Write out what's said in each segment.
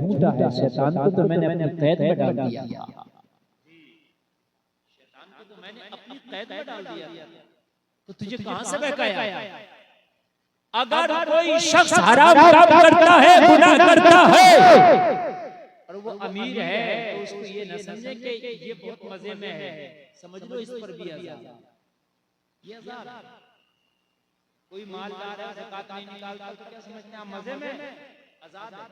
झूठा है, शैतान को तो मैंने अपनी कैद में डाल दिया, शैतान को तो मैंने अपनी कैद में डाल दिया, तो तुझे कहां से बहकाया? अगर कोई शख्स हराम काम करता है, गुनाह करता है और वो अमीर है तो उसको ये न समझे कि ये बहुत मजे में है, समझ लो इस पर भी अज़ाब। ये अज़ाब, कोई मालदार है ज़कात नहीं निकालता तो क्या समझते हैं मजे में? अज़ाब है।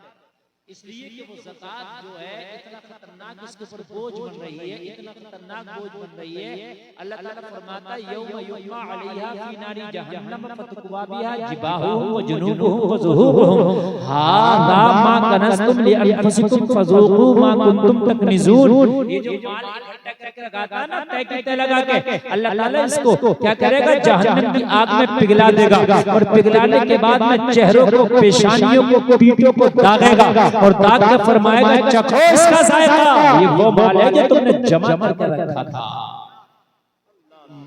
इसलिए कि वो ज़कात जो है इतना खतरनाक इसके ऊपर बोझ बन रही है, इतना खतरनाक बोझ बन रही है। अल्लाह ताला फरमाता है यौम युक़्मा अलैहा फी नारी जहन्नम फतक्वा बिहा जिबाहुहुम व जुनूबुहुम व ज़ुहूरुहुम हाज़ा मा कनज़्तुम लिअन्फुसिकुम फज़ूक़ू मा कुंतुम तकनिज़ून। ये जो माल इकट्ठा करके लगाता है ना, तय लगा के, अल्लाह ताला इसको क्या करेगा? जहन्नम की आग में पिघला देगा और पिघलाने के बाद में चेहरों को, पेशानियों को, पीठों को दागेगा और दाग के फरमाएगा चखो इसका जायका, ये वो माल है जो तुमने जमा करके रखा था।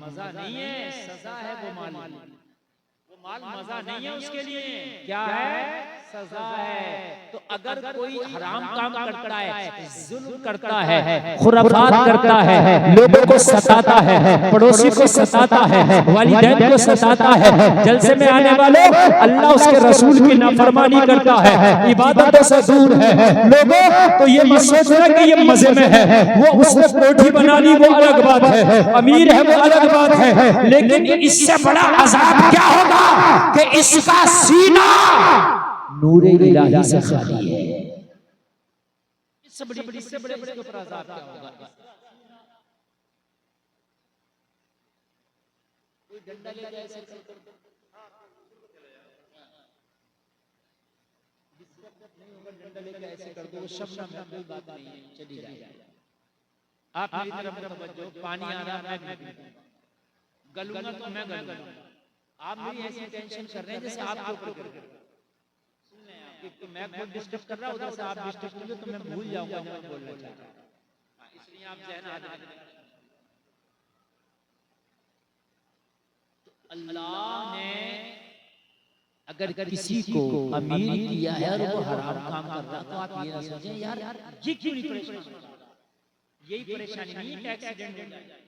मजा नहीं है, सजा है वो माल, वो माल मजा नहीं है उसके लिए, क्या है? सजा है। तो अगर कोई हराम काम करता है, जुल्म करता है, खुराफात करता है, लोगों को सताता है, पड़ोसी को सताता है, वालिदैन को सताता है, जलसे में आने वाले अल्लाह उसके रसूल की नाफरमानी करता है, इबादतों से दूर है, लोगों तो ये मत सोचना कि ये मजे में है, वो उसने कोठी बना ली वो अलग बात है, अमीर है वो अलग बात है, लेकिन इससे बड़ा अज़ाब क्या होगा कि इसका सीना नूरे इलाही से खाली है। इससे बड़े इसके ऊपर अज़ाब क्या होगा? कोई डंडा लेके ऐसे नहीं होगा, डंडा लेके ऐसे कर दो, शब्द में कोई बात नहीं है, चली जाए। आप मेरी तरफ तवज्जो, पानी आ रहा है मैं गलूंगा तो मैं गलूंगा, आप मेरी ऐसी टेंशन कर रहे हैं जैसे आपके ऊपर कर रहे हैं। तो मैं खुद डिस्टर्ब कर रहा हूं, उधर से आप डिस्टर्ब करोगे तो मैं भूल जाऊंगा जब मैं बोलना चाहता हूं, इसलिए आप जहन आ जाए। तो अल्लाह ने अगर किसी को अमीर किया है और वो हराम काम कर रहा तो आप ये ना सोचें यार ये क्यों नहीं परेशान, यही परेशानी नहीं है कि एक्सीडेंट हो जाए,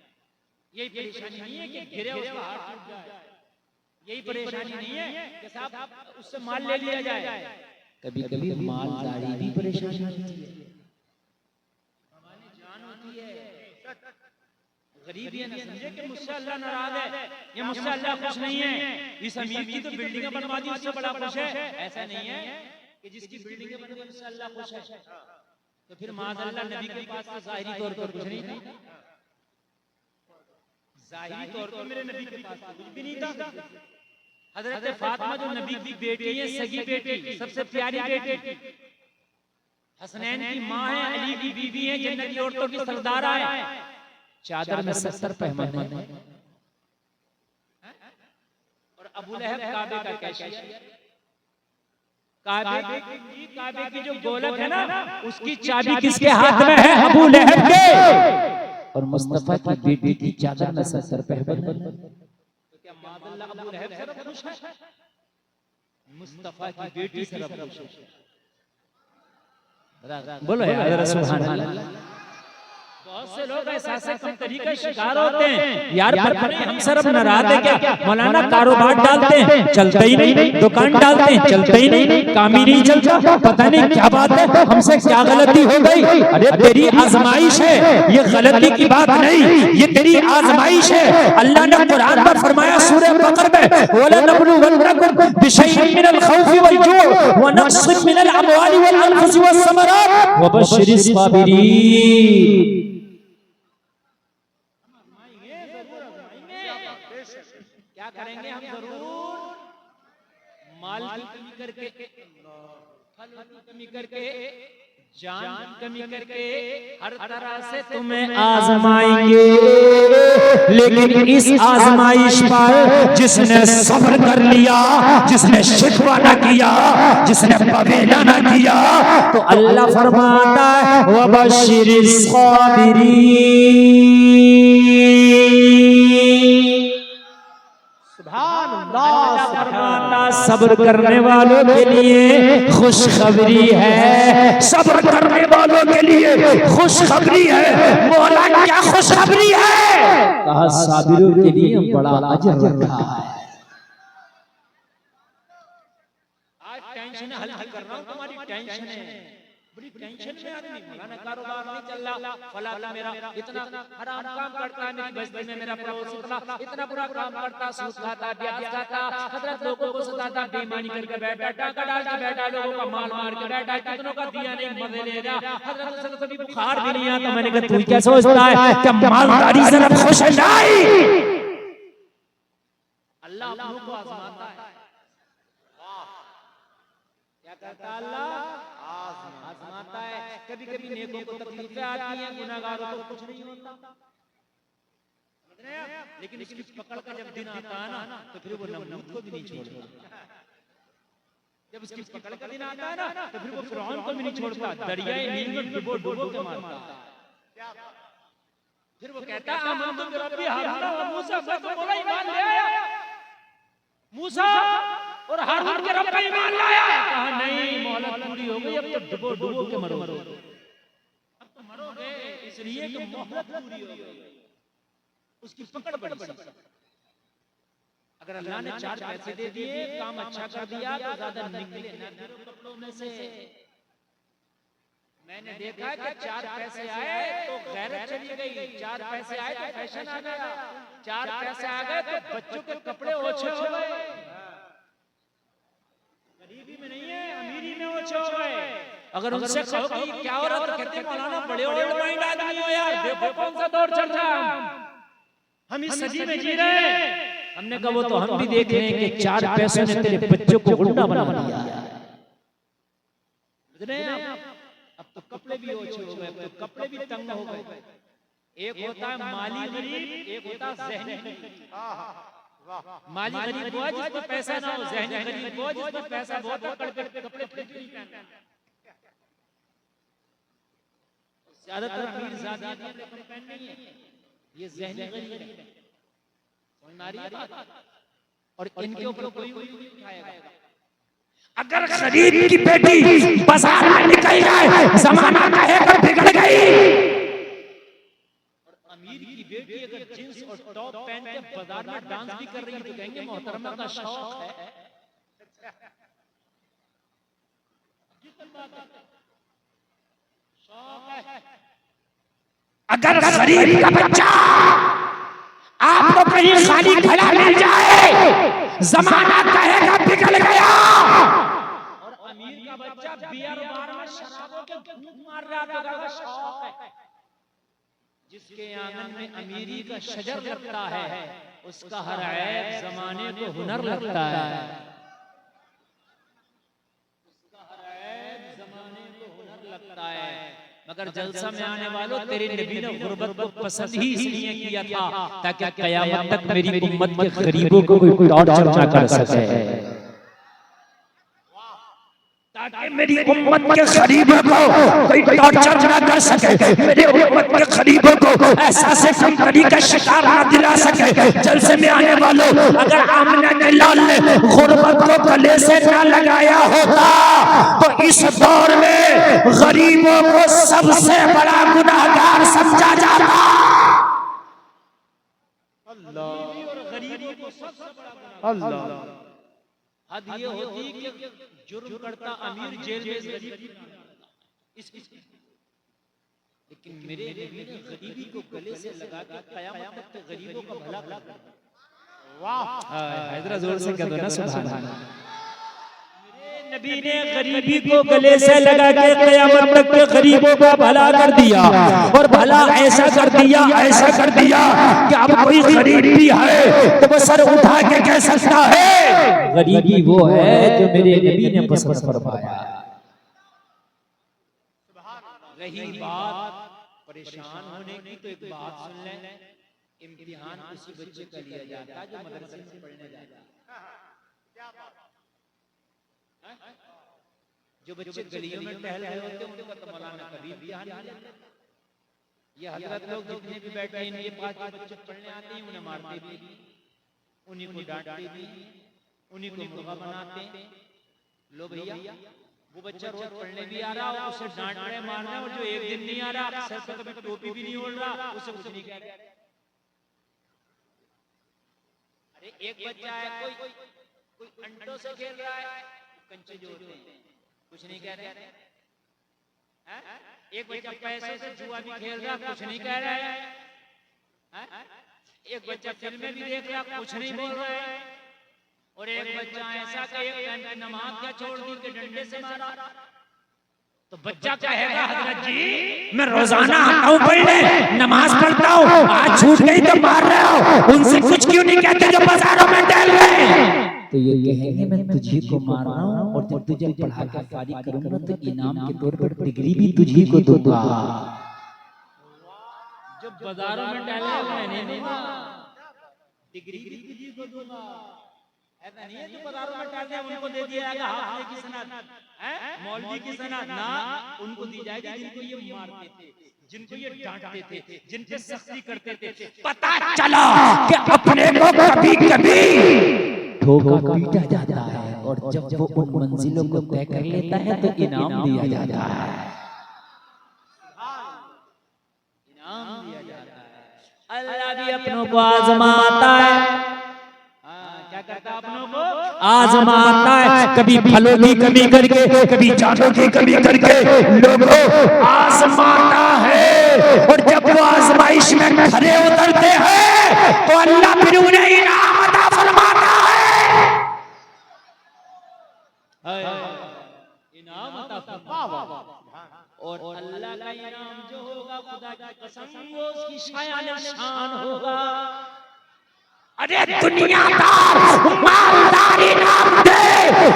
यही परेशानी नहीं है कि गिरे उसका हाथ टूट जाए, यही परेशानी नहीं है कि साहब उससे माल ले लिया जाए। कभी कभी मालदारी भी परेशानी होती है, हमारी जान होती है। गरीब ये न समझे कि मुझसे अल्लाह नाराज है या मुझसे अल्लाह खुश नहीं है, इस अमीर की तो बिल्डिंग बनवा दी उससे बड़ा खुश है, ऐसा नहीं है कि जिसकी बिल्डिंग बन गई उससे अल्लाह खुश है। तो फिर माज़अल्लाह नबी के पास तो ज़ाहिरी तौर पर कुछ नहीं था, ज़ाहिरी तौर पर मेरे नबी के पास कुछ भी नहीं था। हजरत फातिमा जो नबी की बेटी है, सगी बेटी, सबसे प्यारी बेटी, हसनैन की माँ है, अली की बीवी है, जन्नत की औरतों की सरदार है, चादर में 70 पैमाने और अबू लहब काबे का कैशियर, काबे की जो गोलक है ना उसकी चाबी किसके हाथ में है? अबू लहब के। और मुस्तफा की बेटी की चादर में 70 पैमाने, माज़अल्लाह अबू लहब से रब खुश है, मुस्तफा की बेटी से रब खुश है। बोलो यार सुभान अल्लाह। बहुत से लोग ऐसे कम तरीके शिकार होते हैं, यार पता नहीं हमसे रब नाराज है क्या? मौलाना कारोबार डालते हैं चलता ही नहीं, दुकान डालते हैं चलता ही नहीं, काम ही नहीं चलता, पता नहीं क्या बात है, हमसे क्या गलती हो गई? अरे तेरी आजमाइश है, ये गलती की बात नहीं, ये तेरी आजमाइश है। अल्लाह ने कुरान में फरमाया सूरह बकर में, वला नबलुवन्नकुम बिशैइन मिनल खौफि वल जूअ व नक़्सिन मिनल अमवालि वल अनफुसि वस समरात व बश्शिरिस साबिरीन। क्या करेंगे हम? जरूर माल की कमी करके, फल की कमी करके, जान की कमी करके हर तरह से तुम्हें आजमाएंगे, लेकिन इस आजमाइश पर जिसने सब्र कर लिया, जिसने शिकवा न किया, जिसने पवेला न किया, तो अल्लाह फरमाता है वबश्शिरिस साबिरीन। फरमाता सब्र करने वालों के लिए खुशखबरी है, सब्र करने वालों के लिए खुशखबरी है। मौला क्या खुशखबरी है? कहा साबिरों के लिए बड़ा अजर रखा है। आज टेंशन हल कर रहा हूं, तुम्हारी टेंशन है, बड़ी टेंशन में आदमी, मौलाना कारोबार नहीं चल रहा, फला मेरा इतना हराम काम करता है, मेरी बस्ती में मेरा पड़ोसी इतना बुरा काम करता, सूद खाता, ब्याज खाता, हजरत लोगों को सताता, बेईमानी करके बैठा, टाका डाल के बैठा, लोगों का माल मार के बैठा, कितनों का दिया नहीं मजे ले रहा, हजरत से कभी बुखार भी नहीं आता। मैंने कहा तू क्या सोचता है कि मालदारी से रब खुश नहीं? अल्लाह अपनों को आजमाता है। क्या करता है अल्लाह? आजमाता है। कभी कभी नेकों को तकलीफें आती हैं, गुनाहगारों को कुछ नहीं होता, लेकिन इसकी पकड़ का जब दिन आता है ना, तो फिर वो नमरूद को भी नहीं छोड़ता। जब उसकी पकड़ का दिन आता है ना, तो फिर वो फिरौन को भी नहीं छोड़ता, दरियाए नील में डुबो डुबो के मारता। फिर वो कहता है आमन्तु बिरब्बी हारून व मूसा, मैं तो बोला ईमान ले आया, मूसा और हारून के रब पे ईमान लाया। कहा नहीं, मोहलत पूरी हो गई, अब तो डुबो डुबो के मरोगे, अब तो मरोगे, इसलिए कि मोहलत पूरी हो गई, उसकी पकड़ बड़ी। अगर अल्लाह ने 4 पैसे दे दिए, काम अच्छा कर दिया, तो ज्यादा निकले ना कपड़ों में से। मैंने देखा कि 4 पैसे आए तो गैरत चली गई, 4 पैसे आए तो फैशन आ गया, 4 पैसे आ गए तो बच्चों के कपड़े ओछे हो गए। गरीबी में नहीं है, अमीरी में ओछे हो गए। अगर उनसे कहो कि क्या हो रहा, तो कहते मौलाना बड़े ओल्ड माइंड आदमी हो यार, देखो कौन सा दौर चल रहा है, हम इस सदी में जी रहे हैं। हमने कहा वो तो हम भी देख रहे हैं कि 4 पैसों ने तेरे बच्चों को गुंडा बना दिया। बुझ रहे हैं आप? अब तो कपड़े भी ओछे हो गए, अब तो कपड़े भी तंग हो गए। एक होता है माली गरीब, एक होता है ज़हनी गरीब। माली गरीब वो जिसमें पैसा ना हो, ज़हनी गरीब वो जिसमें पैसा बहुत है, कपड़े फिट नहीं पहनता। ज्यादातर अमीर ज़ादियाँ कपड़े पहन नहीं है, ये ज़हनी गरीब है। समझ में आ रही है बात? और इनके ऊपर कोई नहीं उठाएगा। अगर गरीब की बेटी बाजार में निकल जाए, जमाना कहेगा बिगड़ गई, और अमीर की बेटी अगर जींस और टॉप पहन के बाजार में डांस भी कर रही है, तो कहेंगे मोहतरमा का शौक है। अगर गरीब का बच्चा आपको कहीं खाली खड़ा मिल जाए, जमाना कहेगा बिगड़ गया, और अमीर का बच्चा बियर बार में शराबों के घूंट मार रहा था, का शौक है। जिसके आंगन में अमीरी का शजर लगता है, उसका हर ऐब जमाने को हुनर लगता है, उसका हर ऐब जमाने को हुनर लगता है। मगर जलसा में आने वालों, तेरे नबी ने गुर्बत को पसंद ही इसलिए किया था ताकि क़यामत तक मेरी उम्मत के गरीबों को कोई टॉर्चर ना कर सके, ताकि मेरी उम्मत के गरीबों को कोई टॉर्चर ना कर सके, मेरी उम्मत के गरीबों को एहसास कमतरी का शिकार ना दिला सके। जलसे में आने वालों, अगर आमना के लाल ने गुर्बत को गले से ना लगाया होता, तो इस दौर में गरीबों को सबसे बड़ा गुनाहगार समझा जाता। अल्लाह, और गरीबों को सबसे बड़ा गुनाहगार। अल्लाह, हद ये होती कि जुर्म करता अमीर जेल में गरीब, लेकिन मेरे नबी ने गरीबी को गले से लगा के क़यामत तक के गरीबों का भला कर। वाह, हैदरा जोर से कह दो ना सुभान अल्लाह। मेरे नबी ने गरीबी को गले से लगा के क़यामत तक के गरीबों का भला कर दिया, और भला ऐसा कर दिया, ऐसा कर दिया कि अब कोई गरीब भी है तो वो सर उठा के कह सकता है गरीबी वो है जो मेरे नबी ने पसंद फरमाया। रही बात परेशान होने की, तो एक बात सुन लें, इम्तिहान उसी बच्चे का लिया जाता है जो मदरसे में पढ़ने जाता है। जो बच्चे गलियों में टहल रहे होते हैं उनका तो मौलाना कभी इम्तिहान नहीं लेता। ये हजरत लोग जितने भी बैठे हैं, इनके पास जो बच्चे पढ़ने आते हैं उन्हें मारते भी, उन्हीं को डांटते भी, उन्हीं को मुर्गा बनाते हैं। लो भैया, वो बच्चा रोज पढ़ने भी आ रहा और उसे डांट रहे मार रहे, और जो एक दिन नहीं आ रहा, सर पे कभी टोपी भी नहीं ओढ़ रहा, उसे कुछ नहीं कह रहे। अरे एक बच्चा है, कोई अंडों से खेल रहा है, कंचे जो होते हैं, कुछ नहीं कह रहे। एक बच्चा पैसे से जुआ भी खेल रहा, कुछ नहीं कह रहा है। एक बच्चा फिल्में भी देख रहा, कुछ नहीं बोल रहा है। और एक बच्चा ऐसा कि एक टाइम की नमाज क्या छोड़ दी कि डंडे से मारा, तो बच्चा कहेगा हजरत जी मैं रोजाना आता हूँ पढ़ने, नमाज पढ़ता हूँ, आज छूट गई तो मार रहे हो, उनसे कुछ क्यों नहीं कहते जो बाजारों में टहल रहे हैं? तो ये कहेंगे मैं तुझे को मार रहा हूँ, और जब तुझे पढ़ा के फारिग करूंगा तो इनाम के तौर पर डिग्री भी तुझे को दूंगा। जो बाजारों में टहले मैं नहीं दूंगा, डिग्री भी तुझे को दूंगा। ऐसा नहीं है जो बाजारों में टहलते हैं उनको दे दिया जाएगा हाफिज की सनद, मौलवी की सनद, ना उनको दी जाएगी जिनको ये मारते थे, जिनको ये डांटते थे, जिन पे सख्ती करते थे। पता चला कि अपने को कभी कभी ठोका पीटा जाता है, और जब वो उन मंजिलों को तय कर लेता है तो इनाम दिया जाता है। इनाम दिया जाता है। अल्लाह भी अपनों को आजमाता है। क्या करता है? अपनों को आजमाता है, कभी फलों की कमी करके, कभी जानों की कमी करके लोगों आजमाता है। और जब वो आजमाइश में खरे उतरते हैं तो अल्लाह फिर उन्हें इनाम अता फरमाता है। इनाम अता फरमाता। और अल्लाह का इनाम जो होगा, खुदा की कसम, वो उसकी शान शान होगा। अरे दुनियादार मालदार इनाम दे,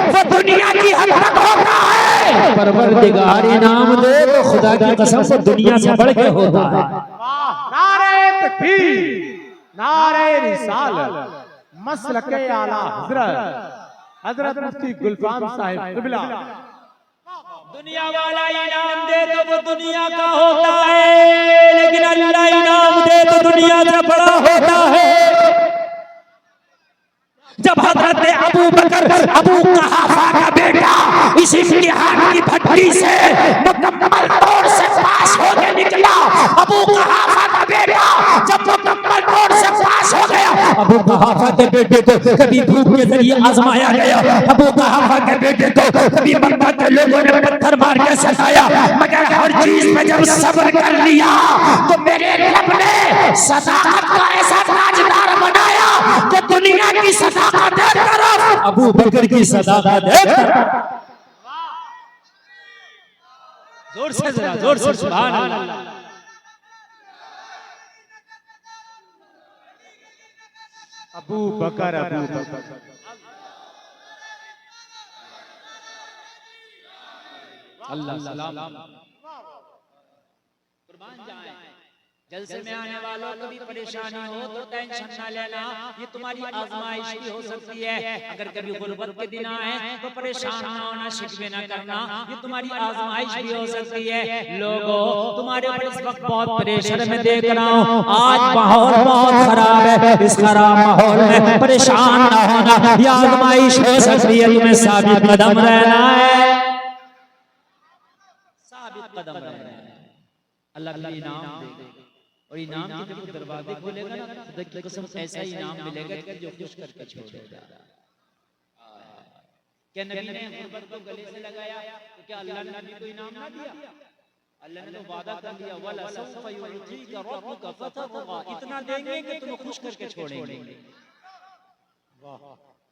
वो दुनिया की हद तक होता है। परवरदिगार इनाम दे तो खुदा की कसम से दुनिया से बढ़ के होता है। नारे तकबीर, नारे रिसालत, मसलके आला हजरत मुफ्ती गुलफाम साहिब क़िबला। दुनिया वाला इनाम दे तो वो दुनिया का होता है, लेकिन अल्लाह इनाम दे तो दुनिया से बड़ा होता है। जब हजरत अबू बकर अबू कहाफा का बेटा इस इम्तिहान की भट्टी से मुकम्मल तौर से पास होके निकला, अबू कहाफा का बेटा जब मुकम्मल तौर से पास हो गया, अबू कहाफा के बेटे को कभी धूप के जरिए आजमाया गया, अबू कहाफा के बेटे को कभी मक्का के लोगों ने पत्थर मार के सताया, मगर हर चीज में जब सब्र कर लिया तो मेरे रब ने सदाकत का ऐसा ताजदार बनाया कि दुनिया की सदाकत अबू बकर की सदाकत जोर से जरा जोर से सुभान अल्लाह। अबू बकर अल्लाह सलाम कुर्बान जाए। जलसे में आने वालों को भी परेशानी हो तो टेंशन ना लेना, ये तुम्हारी आजमाइश भी हो सकती है। अगर कभी गुर्बत के दिन आए तो परेशान ना होना, शिकवे ना करना, ये तुम्हारी आजमाइश भी हो सकती है। लोगों तुम्हारे ऊपर इस वक्त बहुत प्रेशर में देख रहा हूँ, आज माहौल बहुत खराब है, इस खराब माहौल में परेशान ना होना, ये आजमाइश हो सकती है, तुम्हें साबित कदम रहना है, साबित कदम रहना है। अल्लाह का इनाम देगा, और इनाम की जब दरवाजे खोलेगा ना, खुदा की कसम ऐसा इनाम मिलेगा कि जो खुश करके छोड़ेगा। क्या नबी ने गुर्बत को गले से लगाया तो क्या अल्लाह ने नबी को इनाम ना दिया? अल्लाह ने तो वादा कर दिया, वला सौफ युतीका रब्बुका फतरदा, इतना देंगे कि तुम्हें खुश करके छोड़ेंगे। वाह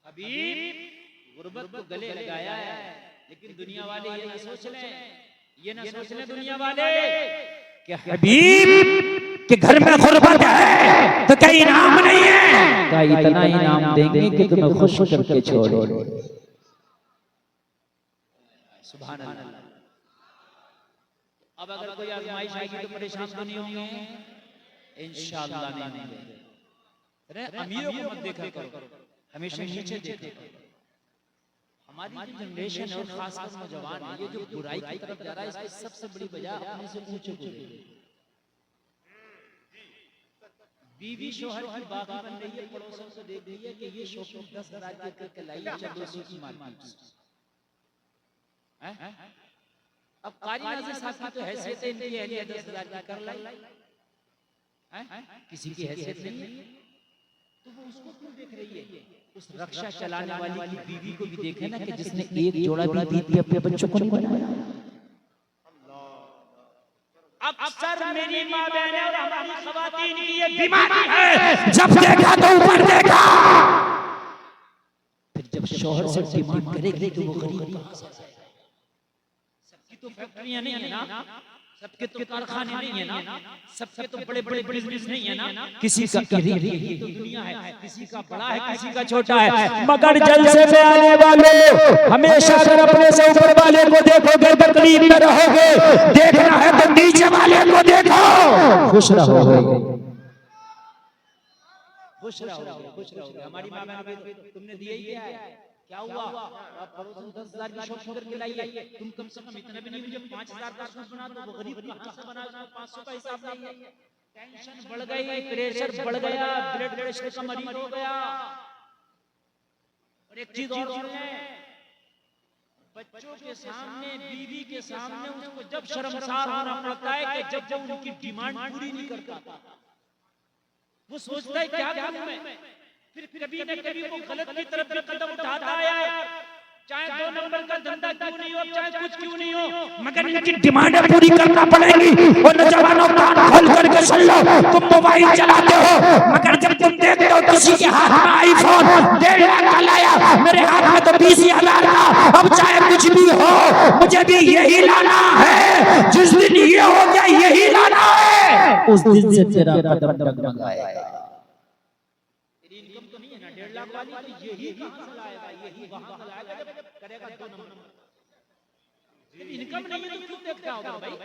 हबीब, गुर्बत को गले लगाया है, लेकिन दुनिया वाले ये ना सोच लें, ये ना सोच लें दुनिया वाले कि हबीब के घर में गुर्बत है तो क्या इनाम नहीं है? क्या इतना इनाम देंगे कि तुम्हें खुश करके छोड़े। सुभान अल्लाह। अब अगर कोई आजमाइश आएगी तो परेशान तो नहीं होंगे? इंशाअल्लाह नहीं होंगे। अरे अमीरों को मत देखा करो, हमेशा नीचे देखा करो। हमारी जो जनरेशन है और खासकर नौजवान है, ये जो बुराई की तरफ जा रहा है, इसकी सबसे बड़ी वजह अपने से ऊंचे को देखना। बीवी शोहर की बात बन रही है, पड़ोसियों से देख रही है कि ये शॉपिंग 10,000 की करके लाई है, चलो उसी की मार्केट से। अब कारी नाज़िर साहब की तो हैसियत है, इनकी अहलिया 10,000 की कर लाई, किसी की हैसियत नहीं है, तो वो उसको क्यों देख रही है? उस रक्षा चलाने वाली की बीवी को भी देखे ना, कि जिसने एक जोड़ा भी दी थी अपने बच्चों को नहीं बनाया। अक्सर मेरी माँ बहनें और हमारी ख़वातीन की ये बीमारी है, जब देखा तो ऊपर देखा, फिर जब शौहर से डिमांड करेगी तो वो गरीब कहाँ से आएगा? सबकी तो फैक्ट्रियां नहीं है ना, सबके तो कारखाने नहीं है ना, सबके तो बड़े बड़े बिजनेस नहीं है ना, किसी का यही तो दुनिया है, किसी का बड़ा है, किसी का छोटा है। मगर जलसे में आने वाले हमेशा अगर अपने से ऊपर वाले को देखोगे तकलीफ में रहोगे, देखना है तो नीचे वाले को देखो, खुश रहोगे। खुश रहोगे, खुश रहोगे। हमारी माँ बहन को तुमने दिया ही क्या है? क्या हुआ? आप पड़ोसन 10,000 की शॉपिंग करके लाई है, तुम कम से कम इतना भी नहीं, मुझे 5,000 का सूट बना दो। वो गरीब कहाँ से बना, उसको 500 का हिसाब नहीं है। टेंशन बढ़ गई, प्रेशर बढ़ गया, ब्लड प्रेशर का मरीज हो गया। और एक चीज और सुन लें, बच्चों के सामने, बीवी के सामने उसको जब शर्मसार होना पड़ता है कि जब उनकी डिमांड पूरी नहीं करता, वो सोचता है क्या करूं मैं। फिर कभी न कभी वो गलत की तरफ भी कदम उठाता है यार, चाहे 2 नंबर का धंधा क्यों नहीं हो, चाहे कुछ क्यों नहीं हो, मगर इनकी डिमांडें पूरी करना पड़ेगी। और नौजवानों कान खोल करके सुन लो, तुम मोबाइल चलाते हो, मगर जब तुम देखते हो किसी के हाथ में आईफोन 1.5 लाख का लाया, मेरे हाथ में तो 20,000 का, अब चाहे कुछ भी हो मुझे भी यही लाना है। जिस दिन ये हो गया यही लाना है, उस दिन से तेरा कदम डगमगाएगा। तेरी इनकम तो नहीं है ना 1.5 लाख वाली, तो यही कहां से लाएगा, यही वहां से लाएगा जब करेगा 2 नंबर। जब इनकम नहीं है तो क्यों देखता होगा भाई?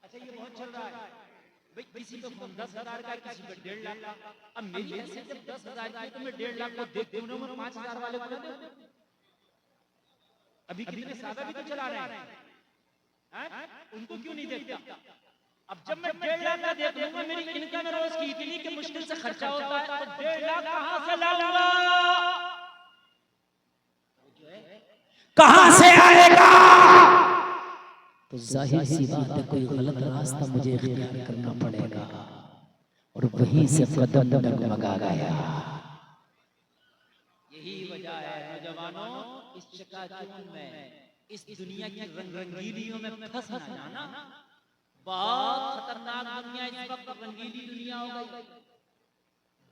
अच्छा ये बहुत चल रहा है भाई, किसी को 10,000 का, किसी को 1.5 लाख का। अब मेरी ऐसे जब 10,000 की तो मैं 1.5 लाख को देख दूं ना, मैं 5,000 वाले को ना दे दूं। अभी कितने सादा भी तो चला रहे हैं, उनको क्यों नहीं देखता? अब जब मैं 1.5 लाख का देख लूंगा, मेरी इनकम रोज की इतनी कि मुश्किल से खर्चा होता है, तो 1.5 लाख कहां से लाऊंगा? कहां से आएगा? तो जाहिर सी बात है कोई गलत रास्ता मुझे इख्तियार करना पड़ेगा, और वहीं से कदम डगमगा गया। यही वजह है नौजवानों, इस चकाचौंध में, इस दुनिया की रंगीलियों में फंस ना जाना। बहुत खतरनाक दुनिया इस वक्त, रंगीली दुनिया हो गई।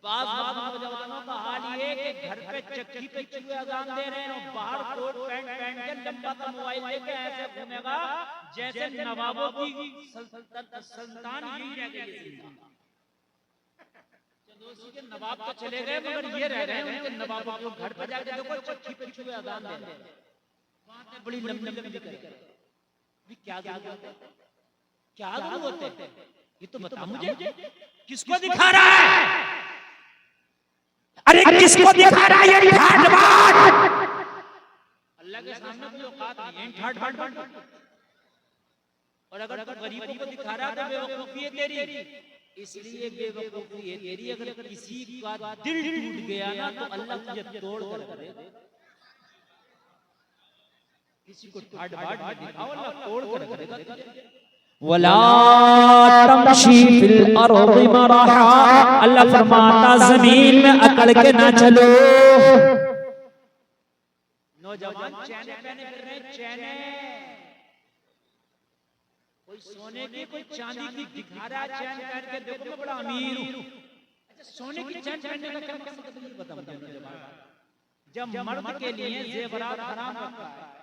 बात नौजवानों का हाल ये कि घर पे चक्की पे चूहे अजान दे रहे हैं, और बाहर कोट पैंट पहन के लंबा सा मोबाइल लेके ऐसे घूमेगा जैसे नवाबों की संतान यही रह गई है। चंदोसी के नवाब तो चले गए, मगर ये रह गए उनके नवाबों को। घर पे जाके देखो चक्की पे चूहे अजान दे रहे हैं, बातें बड़ी लंबी लंबी कर। क्या क्या जरूरत है? ये तो बता मुझे, किसको दिखा रहा है? अरे किसको दिखा रहा है ये ठाट बाट? अल्लाह के सामने कोई औकात नहीं है ठाट बाट। और अगर तू गरीबों को दिखा रहा है तो बेवकूफी है तेरी, इसलिए बेवकूफी है तेरी। अगर किसी का दिल टूट गया ना तो अल्लाह तुझे तोड़ कर रख दे। किसी को ठाट बाट मत दिखाओ, अल्लाह तोड़ कर रख देगा तुझे। वला तमशी फिल अर्द मरहा, अल्लाह फरमाता जमीन में अकड़ के ना चलो। नौजवान चैने पहने फिर रहे, चैने कोई सोने की कोई चांदी की दिखा रहा है चैन पहन के, देखो मैं बड़ा अमीर हूं। अच्छा सोने की चैन पहनने का क्या मकसद है, ये बता मुझे नौजवान। जब मर्द के लिए जेवरात हराम होता है,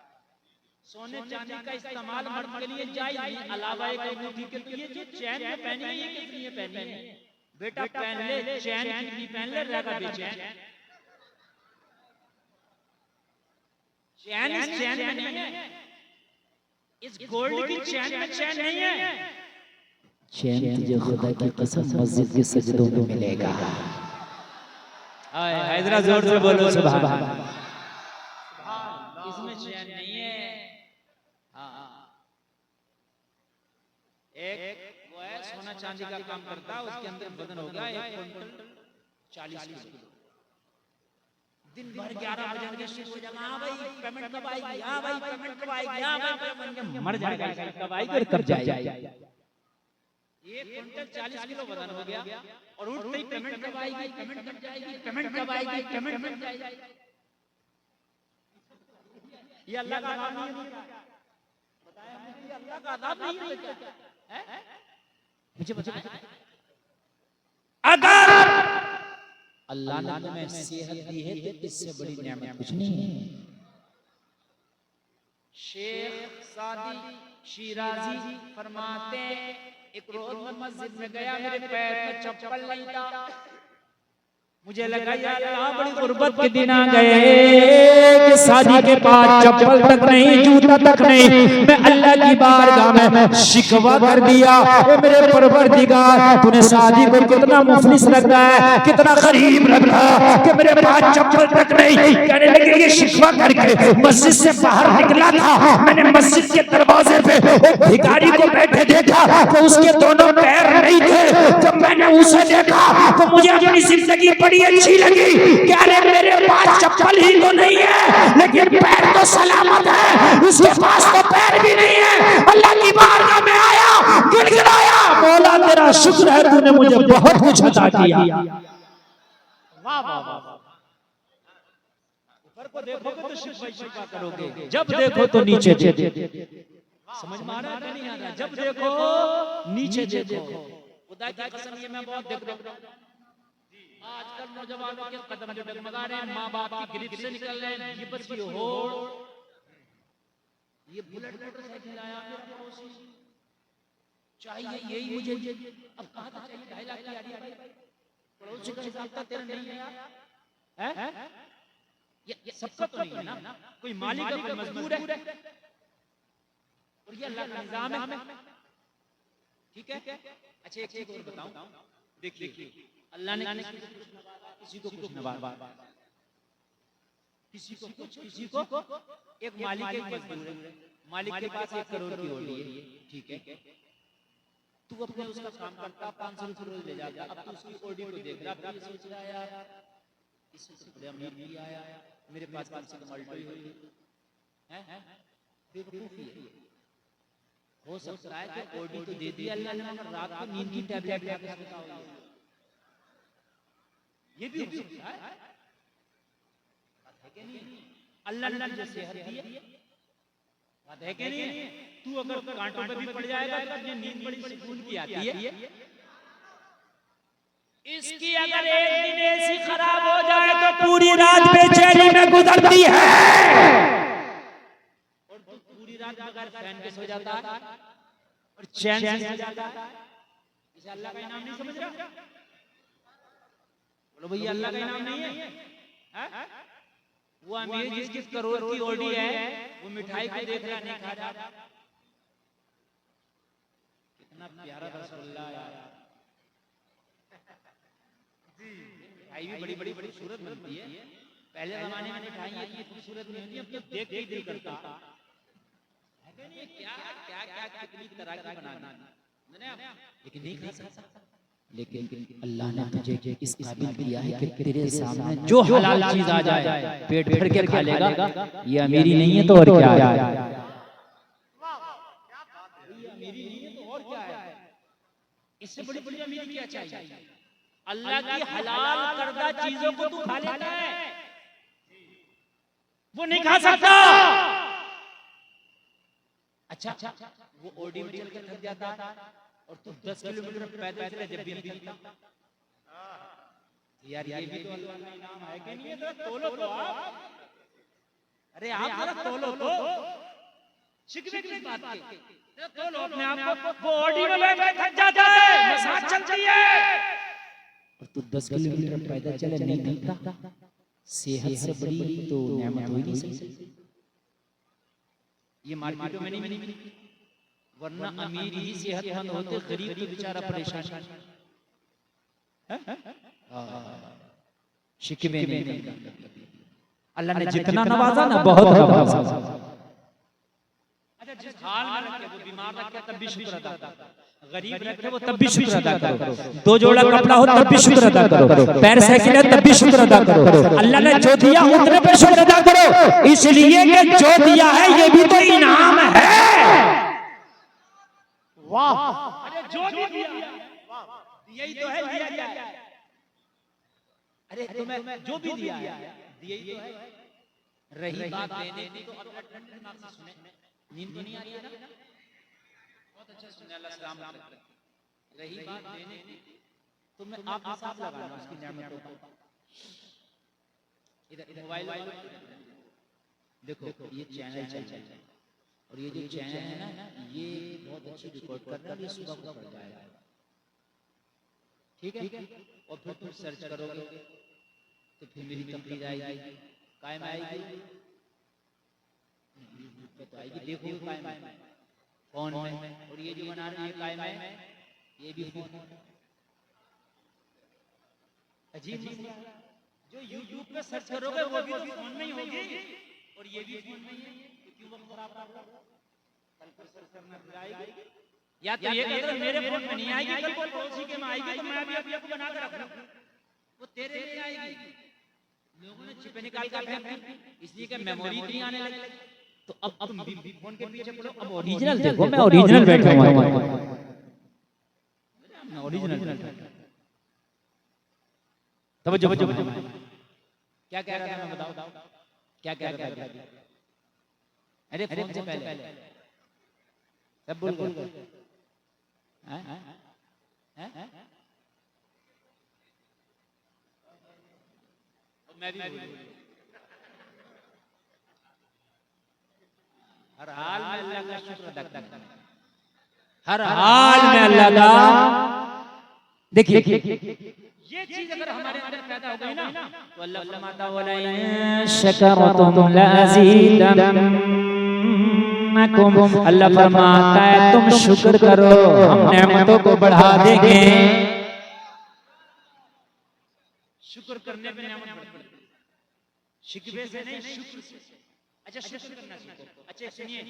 सोने चांदी का इस्तेमाल मर्द के लिए जायज नहीं, अलावा एक अंगूठी के। तो ये जो चैन में पहनी है ये किस लिए पहनी है? बेटा पहन ले, चैन की पहन ले, रहेगा बेचैन। चैन इस चैन में नहीं है, इस गोल्ड की चैन में चैन नहीं है। चैन तुझे खुदा की कसम मस्जिद के सजदों में मिलेगा। हैदरा जोर से बोलो सुभान अल्लाह। इसमें चैन नहीं है। हाँ एक वो है सोना चांदी का काम करता है, उसके अंदर वजन हो गया 1 क्विंटल 40 किलो। दिन भर 11 बजे शुरू हो जाएगा, हाँ भाई पेमेंट कब आएगी, हाँ भाई पेमेंट कब आएगी, हाँ भाई पेमेंट मर जाएगा, कब आएगी और कब जाएगा। 1 क्विंटल 40 किलो वजन हो गया और उठते ही पेमेंट कब आएगी, पेमेंट कब जाएगी, पेमेंट कब आएगी, पेमेंट कब जाएगी। ये अल्लाह का नाम नहीं है, बताया मुझे, ये अल्लाह का नाम नहीं है क्या? मुझे बताया, अगर अल्लाह ने तुम्हें सेहत दी है तो इससे बड़ी नेमत कुछ नहीं है। शेख सादी शिराजी फरमाते हैं, एक रोज मैं मस्जिद में गया, मेरे पैर में चप्पल नहीं था, मुझे लगा या अल्लाह बड़ी गुर्बत के दिन आ गए कि शादी के बाद चप्पल तक नहीं, जूता तक नहीं। मैं अल्लाह की बारगाह में शिकवा कर दिया, मेरे परवरदिगार तूने शादी को कितना मुफलिस रखा है, कितना गरीब रखा कि मेरे पास चप्पल तक नहीं। कहने लगे ये शिकवा करके मस्जिद से बाहर निकला था, मैंने मस्जिद के दरवाजे पे एक भिखारी को बैठे देखा तो उसके दोनों पैर नहीं थे। जब मैंने उसे देखा तो मुझे अपनी जिंदगी बड़ी अच्छी लगी। क्या रे मेरे पास चप्पल ही तो नहीं है लेकिन पैर तो सलामत है, उसके पास तो पैर भी नहीं है। अल्लाह की बारगाह में आया, गिड़गिड़ाया, मौला तेरा शुक्र है तूने मुझे बहुत कुछ अता किया। वाह वाह वाह। ऊपर को देखोगे तो शिकवा करोगे, जब देखो तो नीचे देखो। समझ में आ रहा है नहीं आ रहा? जब देखो नीचे देखो। खुदा की कसम ये मैं बहुत देख रहा हूं, आजकल नौजवानों के कदम जो डगमगा रहे हैं, माँ बाप की गिरफ्त से निकल रहे हैं, ये बस ये हो, ये बुलेट मोटरसाइकिल आया मेरा पड़ोसी चाहिए, यही मुझे अब कहा था चाहिए 2.5 लाख की आ रही है भाई, पड़ोसी का हिसाब था तेरा नहीं आया है। ये सबका तो नहीं है ना, कोई मालिक है, कोई मजदूर है, और ये अल्लाह का निजाम है। ठीक है। अच्छा एक चीज और बताऊं, देखिए अल्लाह ने किसी को कुछ नवाजा, किसी को कुछ, किसी को एक मालिक एक मजदूर है, मालिक के पास 1 करोड़ की ओडी है, ठीक है, तू अपने उसका काम करता 500 रुपये रोज ले जाता, अब तू उसकी ओडी को देख रहा, फिर सोच रहा यार इससे तो बड़े अमीर नहीं आया, मेरे पास कम से कम अल्टो ही है, बेवकूफी है। हो सकता है कि ओडी तो दे दी अल्लाह ने, मगर रात को नींद की टैबलेट खा के सोता हो, ये भी हो सकता है। अल्लाह ने तुझे सेहत दी है, बात है कि नहीं? तू अगर कांटों पे भी पड़ जाएगा तो तुझे नींद बड़ी सुकून की आती है। इसकी अगर एक दिन एसी खराब हो जाए तो पूरी रात बेचैनी में गुजरती है, और तू पूरी रात बगैर फैन के सो जाता है और चैन से सो जाता है। इसे अल्लाह का इनाम नहीं समझ रहा? बोलो भैया अल्लाह का इनाम नहीं है? वो अमीर जिसकी करोड़ की ओडी है, वो मिठाई को देख रहा नहीं खा रहा। कितना प्यारा रसगुल्ला है, मिठाई भी बड़ी बड़ी खूबसूरत बनती है। पहले जमाने में मिठाइयाँ इतनी खूबसूरत नहीं होती, अब तो देख के ही दिल करता है। क्या क्या क्या कितनी तरह की बनाना, लेकिन नहीं खा सकता। लेकिन अल्लाह ने तुझे इस काबिल किया है कि तेरे सामने जो हलाल चीज आ जाए पेट भर के खा लेगा। ये अमीरी नहीं है तो और क्या है? अमीरी नहीं है तो और क्या है? इससे बड़ी बड़ी अमीरी क्या चाहिए? अल्लाह की हलाल करदा चीजों को तू खा लेता है, वो नहीं खा सकता। अच्छा, वो ओडी में चल के थक जाता है और तू 10 किलोमीटर पैदल चले जब भी निकलता। यार ये भी तो अल्लाह का इनाम है कि नहीं है? तो तोलो तो आप, अरे आप जरा तोलो तो, शिकवे किस बात के? तोलो अपने आप को। वो ओडी में बैठ के थक जाता है, मसाज चलती है, और तू 10 किलोमीटर पैदल चले नहीं थकता। सेहत से बड़ी तो नेमत हो ही नहीं सकती। ये मार्केटों में नहीं मिलती, वरना अमीर ही सेहतमंद होते, गरीब तो बेचारा परेशान है। शिकवे नहीं। अल्लाह ने जितना नवाजा ना बहुत नवाजा। अच्छा अच्छा जिस हाल में रखे, वो बीमार रखे तब भी शुक्र अदा करो, गरीब रखे वो तब भी शुक्र अदा करो, दो जोड़ा कपड़ा हो तब भी शुक्र अदा करो, पैर साइकिल है तब भी शुक्र अदा करो। अल्लाह ने जो दिया उतने पे शुक्र अदा करो, इसलिए कि जो दिया है ये भी तो इनाम है। वाह, अरे जो भी दिया यही तो है, दिया क्या है? अरे तुम्हें जो भी दिया है यही तो है। रही बात देने की तो अपना ठंडे दिमाग से सुने, नींद तो नहीं आ रही है ना, बहुत अच्छा सुने, अल्लाह सलाम करे। रही बात देने की तो मैं आप हिसाब लगाना उसकी नेमतों का। इधर मोबाइल देखो, ये चैनल चल रहा है और ये जो चैनल है ना ये बहुत अच्छी रिकॉर्ड कर रहा है, ये सुबह को पड़ जाएगा, ठीक है? और फिर तुम सर्च करोगे तो फिर मेरी तकरीर आएगी, कायम आएगी, तो आएगी, देखो कायम है फोन में, और ये जो बना रहे हैं कायम है, ये भी फोन है। अजीब मसला, जो YouTube पे सर्च करोगे वो भी तो फोन में ही होगी और ये भी फोन में ही है, तो क्यों वक्त खराब कर रहा हो? कल पर सर्च करना फिर आएगी, या तो ये कहते मेरे फोन में नहीं आएगी, कल को पड़ोसी के में आएगी तो मैं भी अपने को बना के रख लूं, वो तेरे लिए आएगी। लोगों ने चिपे निकाल कर फेंक दी, इसलिए कि मेमोरी इतनी आने लगी। तो अब तुम भी फोन के पीछे पड़ो, अब ओरिजिनल देखो, मैं ओरिजिनल बैठा हुआ हूं, मैं ओरिजिनल। तब जो क्या कह रहा था मैं बताओ, क्या कह रहा था? अरे फोन से पहले सब बोल गए हैं? मैं भी हर हाल में अल्लाह का शुक्र अदा करना, हर हाल में अल्लाह का। देखिए ये चीज अगर हमारे अंदर पैदा हो गई ना तो अल्लाह फरमाता वला इन शकरतुम लाज़ीदन्नकुम, अल्लाह फरमाता है तुम शुक्र करो हम नेमतों को बढ़ा देंगे। शुक्र करने पे नेमत बढ़ती है, शिकवे से नहीं, शुक्र से। अच्छा शुक्र करना सीखो। अच्छा सुनिए,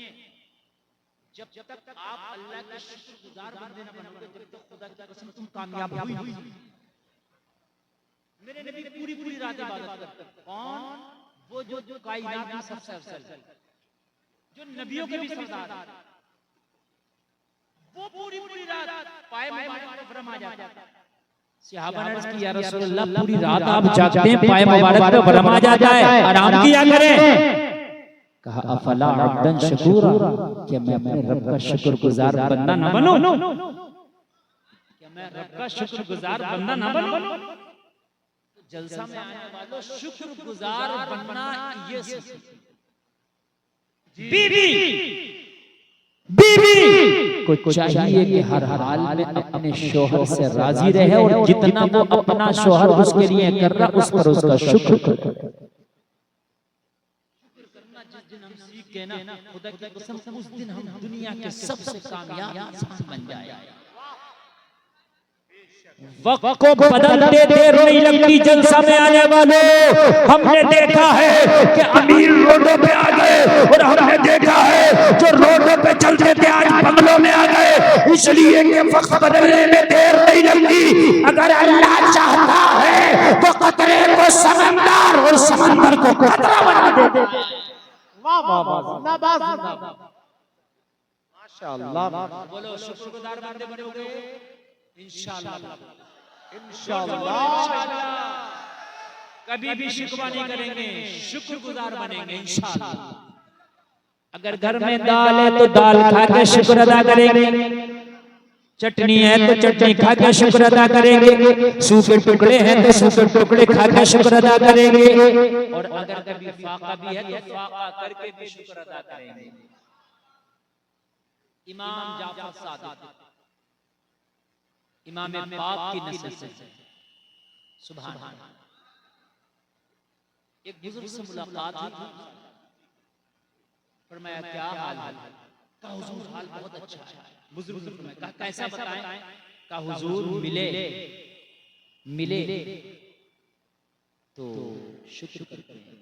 जब तक आप अल्लाह के शुक्रगुजार बंदे न बनोगे, जब तक खुदा की कसम तुम कामयाब हुई। मेरे नबी पूरी रात इबादत करते। कौन? वो जो कायनात में सबसे अफजल, जो नबियों के भी सरदार, वो पूरी रात पाए मुबारक पे भरम आ जाता है। सहाबा ने अर्ज किया या रसूल अल्लाह पूरी रात आप जागते हैं, पाए मुबारक पे भरम आ जाता है, आराम किया करें। कहा अफला अब्दन शकूरा, क्या मैं अपने रब का शुक्रगुजार बंदा ना बनूं? क्या मैं रब का शुक्रगुजार बंदा ना बनूं? जलसा में आने वालों शुक्रगुजार बनना ये बीवी को चाहिए कि हर हाल में अपने शोहर से राजी रहे और जितना वो अपना शोहर उसके लिए कर रहा उस पर उसका शुक्र करे। जिस दिन हम सीख के ना खुदा की कसम उस दिन हम दुनिया के सबसे कामयाब इंसान बन जाएंगे। वक्त को बदलते देर नहीं लगती जलसा में आने वालों। हमने देखा है कि अमीर रोडों पे आ गए और हमने देखा है जो रोडों पे चलते थे आज बंगलों में आ गए, इसलिए कि वक्त बदलने में देर नहीं लगती। अगर अल्लाह चाहता है तो कतरे को समंदर और समंदर को कतरा बना दे। वाह वाह वाह, जिंदाबाद जिंदाबाद, माशाअल्लाह। बोलो शुक्रगुजार बंदे बनोगे इंशाअल्लाह, इंशाअल्लाह। कभी भी शिकवा नहीं करेंगे, शुक्रगुजार बनेंगे इंशाअल्लाह। अगर घर में दाल है तो दाल खा के शुक्र अदा करेंगे, चटनी है तो चटनी खा के शुक्र अदा करेंगे, सूखे टुकड़े हैं तो सूखे टुकड़े खा के शुक्र अदा करेंगे, और अगर कभी फाका भी है तो फाका करके भी शुक्र अदा करेंगे। इमाम जाफर सादिक इमाम पाक की नस्ल से, सुभान अल्लाह। एक बुजुर्ग से मुलाकात हुई, फरमाया क्या हाल है? कहा हुजूर हाल बहुत अच्छा है। बुजुर्ग ने फरमाया कहा कैसा बताएं? कहा हुजूर मिले तो शुक्र करते हैं,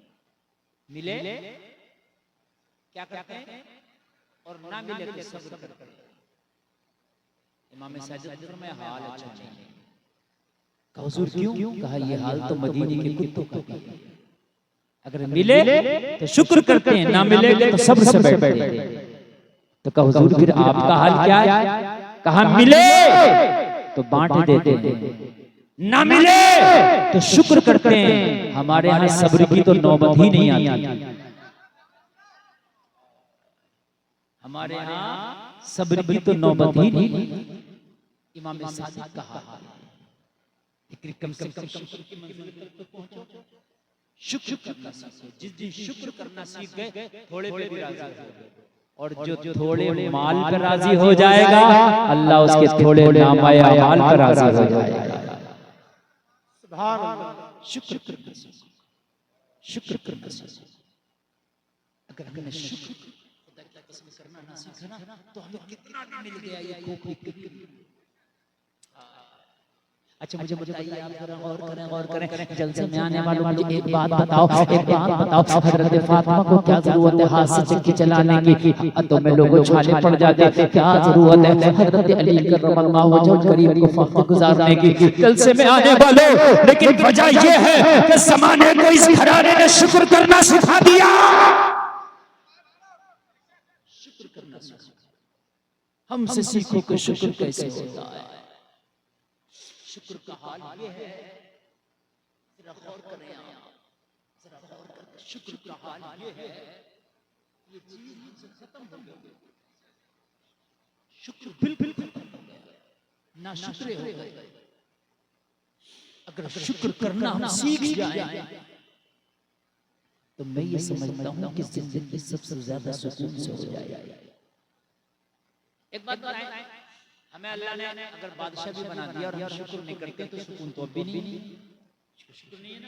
मिले क्या करते हैं? और ना मिले तो सब्र करते। इमाम साजिद फरमाया हाल अच्छा नहीं। कहा हुजूर क्यों? कहा ये हाल तो मदीने के कुत्तों का भी है। अगर मिले तो शुक्र करते हैं, ना मिले तो सब्र से बैठते हैं। तो कहा हुजूर फिर आपका हाल क्या है? कहा मिले तो बांट देते हैं, ना मिले तो शुक्र करते हैं। हमारे यहाँ सब्र की तो नौबत ही नहीं आती। हमारे यहाँ सब्र की तो नौबत ही नहीं। इमाम सादिक का हाल कम से कम शुक्र की मंजिल तक पहुंचो। शुक्र करना सीखो। जिस दिन शुक्र करना सीख गए थोड़े पे भी राजी हो गए। और जो थोड़े माल पर राजी हो जाएगा, अल्लाह उसके थोड़े नामाए अमाल पर राजी हो जाएगा। सुभान अल्लाह। शुक्र करना सीखो, शुक्र करना सीखो। अगर हमने शुक्र खुदा की कसम करना ना सीखा ना तो हमें कितना मिल गया ये खोपड़ी। अच्छा मुझे बताइए, आप जरा गौर करें। जलसे में आने वालों मुझे एक बात बताओ, हजरत फातिमा को क्या जरूरत है हाथ से चक्की चलाने की? तो में लोगों छाले पड़ जाते, क्या जरूरत है हजरत अली करमल्लाहु वजहहु करीम को फख्र गुजारने की? जलसे में आने वालों, लेकिन वजह यह है कि ज़माने को इस घराने ने शुक्र करना सिखा दिया। शुक्र करना सीखो। हमसे सीखो कि शुक्र कैसे होता है। शुक्र का हाल ये है, जरा गौर करें आप, जरा गौर करें। शुक्र का हाल ये है, ये चीज हमसे खत्म हो गई। शुक्र बिल्कुल खत्म हो गया, ना शुक्र हो गए। अगर शुक्र करना हम सीख जाएं तो मैं ये समझता हूँ कि जिंदगी सबसे ज्यादा सुकून से हो जाएगी। एक बात बताएं, हमें अल्लाह ने अगर बादशाह भी बना दिया और हम शुक्र नहीं करते तो सुकून तो अभी नहीं। शुक्र नहीं है ना।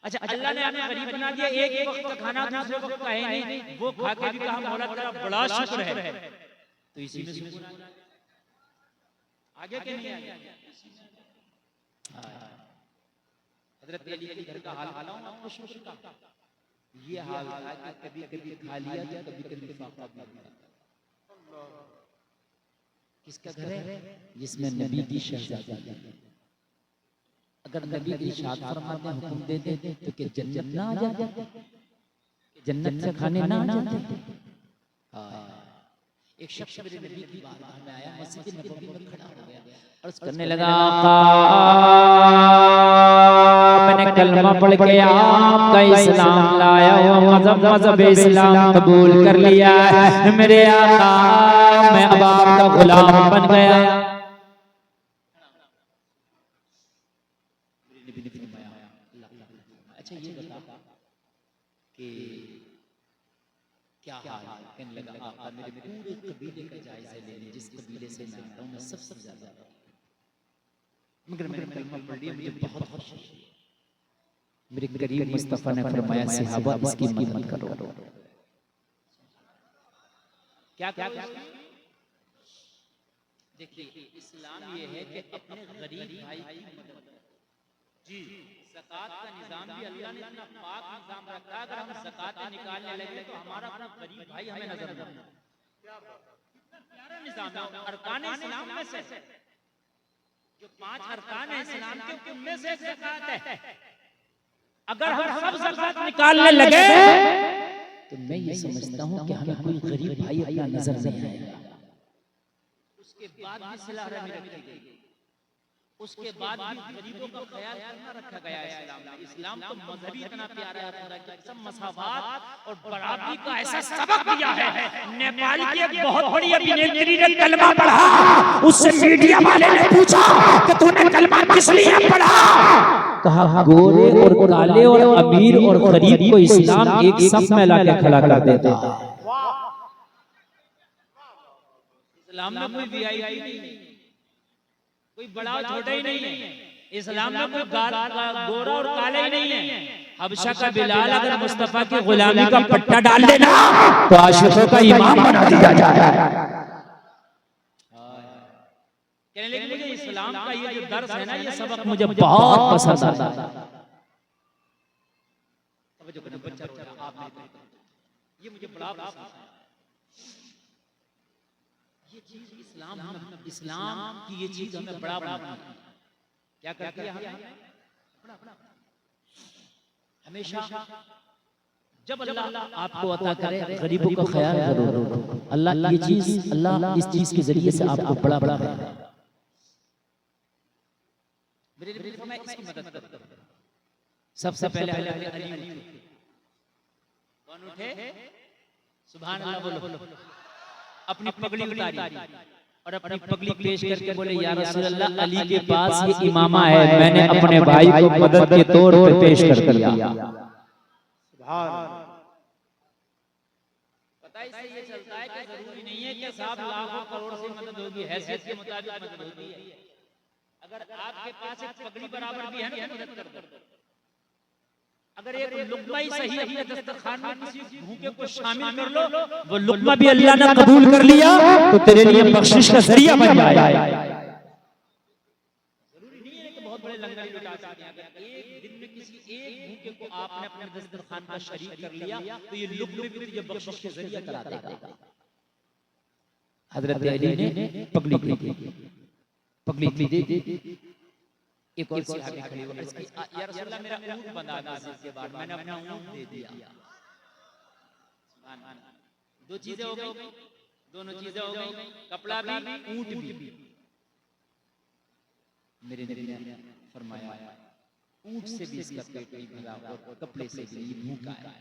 अच्छा, अल्लाह ने हमें गरीब बना दिया, एक वक्त का खाना दूसरे वक्त का है नहीं, वो खा के भी कहा मौला तेरा बड़ा शुक्र है, तो इसी में सुकून आगे के नहीं आगे। हजरत अली के घर का हाल बताऊं आपको शुक्र का। ये हाल था कि कभी कभी खा लिया तो कभी कभी फाका भी मिला। किसका घर है? जिसमें नबी की शहजादी है। अगर नबी की इरशाद फरमाते हैं, हुक्म दे दे तो कि जन्नत ना आ जाते, जन्नत से खाने ना आ जाते। एक शख्स मेरे नबी की बारगाह में आया, मस्जिद नबवी में खड़ा हो गया, अर्ज करने लगा, मैंने कलमा पढ़ के आपका इस्लाम लाया हुआ, मज़हब इस्लाम कबूल कर लिया है मेरे आका, मैं अब आपका गुलाम बन गया। अच्छा ये बता कि क्या हाल है? कहने लगा आका मेरे पूरे कबीले का जायजा ले लीजिए, जिस कबीले से मैं आता हूं मैं सबसे ज्यादा, मगर मैंने कलमा पढ़ लिया, मुझे बहुत खुशी हुई। मेरे करीम मुस्तफा ने फरमाया, सहाबा इसकी मदद करो। क्या क्या देखिए, इस्लाम ये है कि अपने गरीब भाई की मदद। जी, ज़कात का निजाम भी अल्लाह ने इतना पाक निजाम रखा है, अगर हम ज़कात निकालने लगे तो हमारा अपना गरीब भाई हमें नजर नहीं आता। प्यारा निजाम है। अरकान इस्लाम में से जो 5 अरकान है इस्लाम के, उनमें से ज़कात है। अगर हम सब ज़कात निकालने लगे तो मैं ये समझता हूँ कि हमें कोई गरीब भाई अपना नजर नहीं आएगा। उसके बाद भी सिला रहमी रखी गई, उसके बाद भी गरीबों का ख्याल करना रखा गया है इस्लाम में। इस्लाम तो मजहबी इतना प्यारा है, खुदा की कसम मसावात और बराबरी का ऐसा सबक दिया है। नेपाल की एक बहुत बड़ी अभिनेत्री ने कलमा पढ़ा, उससे मीडिया वाले ने पूछा कि तूने कलमा किस लिए पढ़ा? कहा गोरे और काले और अमीर और गरीब को इस्लाम एक सफ में लाके खड़ा कर देता है। इस्लाम में कोई वीआईपी नहीं, कोई बड़ा छोटा ही नहीं है। इस्लाम में कोई गोरा और काला ही नहीं है। हबशा का बिलाल अगर मुस्तफा की गुलामी का पट्टा डाल देना तो आशिकों का इमाम बना दिया जाए। कहने लगे मुझे इस्लाम का ये जो दर्स है ना, ये सबक मुझे बहुत पसंद आता है। ये मुझे बड़ा पसंद है। ये चीज इस्लाम की ये चीज हमें बड़ा बनाती है। क्या करती है हमें? हमेशा जब अल्लाह आपको अता करे गरीबों का ख्याल जरूर रखो। अल्लाह ये चीज, अल्लाह इस चीज के जरिए से आपको बड़ा बड़ा मेरे मैं इसकी मदद करता हूं। सबसे पहले अली कौन उठे? सुभान अल्लाह बोलो। अपनी पगड़ी उतारी और अपनी पगड़ी पेश करके बोले या रसूल अल्लाह, अली के पास ये इमामा है, मैंने अपने भाई को मदद के तौर पे पेश कर दिया। पता है इससे ये चलता है कि जरूरी नहीं है कि साहब लाखों करोड़ से मदद होगी, हैसियत के मुताबिक मदद होती है। अगर आपके पास एक पगड़ी बराबर भी है ना, मदद कर दो। अगर एक लुक़मा ही सही अपने दस्तरखान में किसी भूखे को शामिल कर लो, वो लुक़मा भी अल्लाह ने कबूल कर लिया तो तेरे लिए बख्शिश का जरिया बन जाएगा। जरूरी नहीं है कि बहुत बड़े लंगर लुटा सकते हैं। अगर एक दिन में किसी एक भूखे को आपने अपने दस्तरखान का शरीक कर लिया तो ये लुक़मे भी तुझे बख्शिश का जरिया करा देगा। हजरत अली ने पगड़ी दी। एक और सहाबी खड़े हुए, या रसूल अल्लाह मेरा ऊंट बंधा मस्जिद के बाहर, मैंने अपना ऊंट दे दिया। दो चीजें हो गई, दोनों चीजें हो गई, कपड़ा भी ऊंट भी। मेरे नबी ने फरमाया ऊंट से भी इसका पेट नहीं भरा और कपड़े से भी ये भूखा है।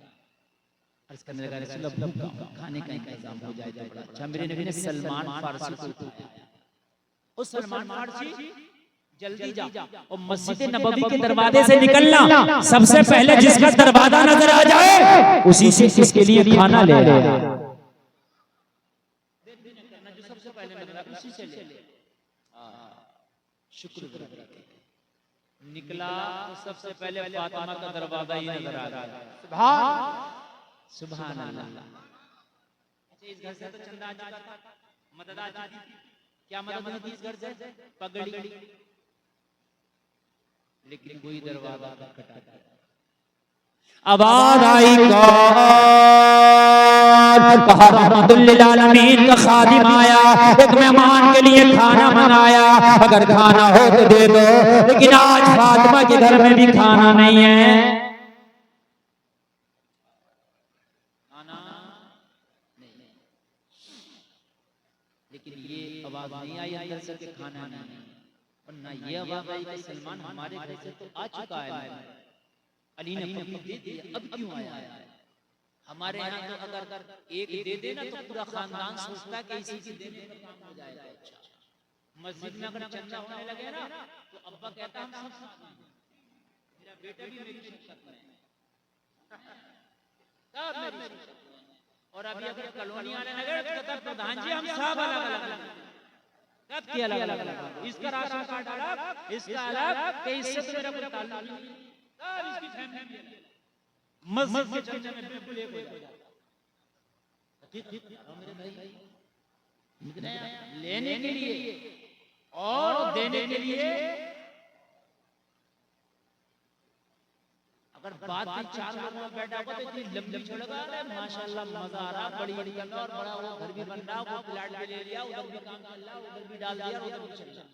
अर्ज करने लगा रसूल अल्लाह भूखा, खाने का इंतजाम हो जाए तो बड़ा अच्छा। मेरे नबी ने सलमान फारसी को उठाया। उस सलमान फारसी जल्दी जा और मस्जिद नबवी के दरवाजे से निकलना, सबसे पहले जिसका दरवाजा नजर आ जाए उसी से इसके लिए खाना ले आया। जो सबसे पहले नजर आए उसी से ले। शुक्र निकला तो सबसे पहले फातिमा का दरवाजा ही नजर आ रहा। सुभान अल्लाह। अच्छा, इस घर से तो चंदा आ चुका था, मदद आ चुकी थी। क्या मदद मिली इस घर से? पगड़ी। लेकिन कोई दरवाजा खटखटा, आवाज आई कहा रहमतुल लिल आलमीन का खादिम आया, एक मेहमान के लिए खाना मंगाया, अगर खाना हो तो दे दो। लेकिन आज फातिमा के घर में भी खाना नहीं है। खाना नहीं, लेकिन ये आवाज नहीं आई अंदर से कि खाना नहीं, और ना ये आवाज आई कि सलमान हमारे घर से तो आ चुका है, अली ने पगड़ी दे दिया, अब क्यों आया है? हमारे यहाँ तो अगर एक दे देना तो पूरा खानदान सोचता है कि इसी की देने का काम हो जाएगा। अच्छा, मस्जिद में अगर चंदा होने लगे ना तो अब्बा कहता हम सब साथ हैं, मेरा बेटा भी मेरी शिक्षक में है, सब मेरी शिक्षक में है। और अभी अगर कॉलोनी आने लगे तो कहता प्रधान जी हम सब अलग-अलग, सब की अलग-अलग, इसका राशन कार्ड अलग, इसका अलग, कि इससे तो मेरा कोई ताल्लुक नहीं, सब इसकी फैमिली है। मस्जिद के चंदे में बिल्कुल एक हो जाता। मेरे भाई लेने के लिए और देने के लिए अगर बात भी चार लोगों में बैठा हुआ तो इतनी लंबी चढ़ेगा, माशाल्लाह मजा आ रहा, बड़ी बड़ी करना और बड़ा वो घर भी बन रहा, वो प्लाट भी ले लिया, उधर भी काम चल रहा, उधर भी डाल दिया, उधर भी चल रहा।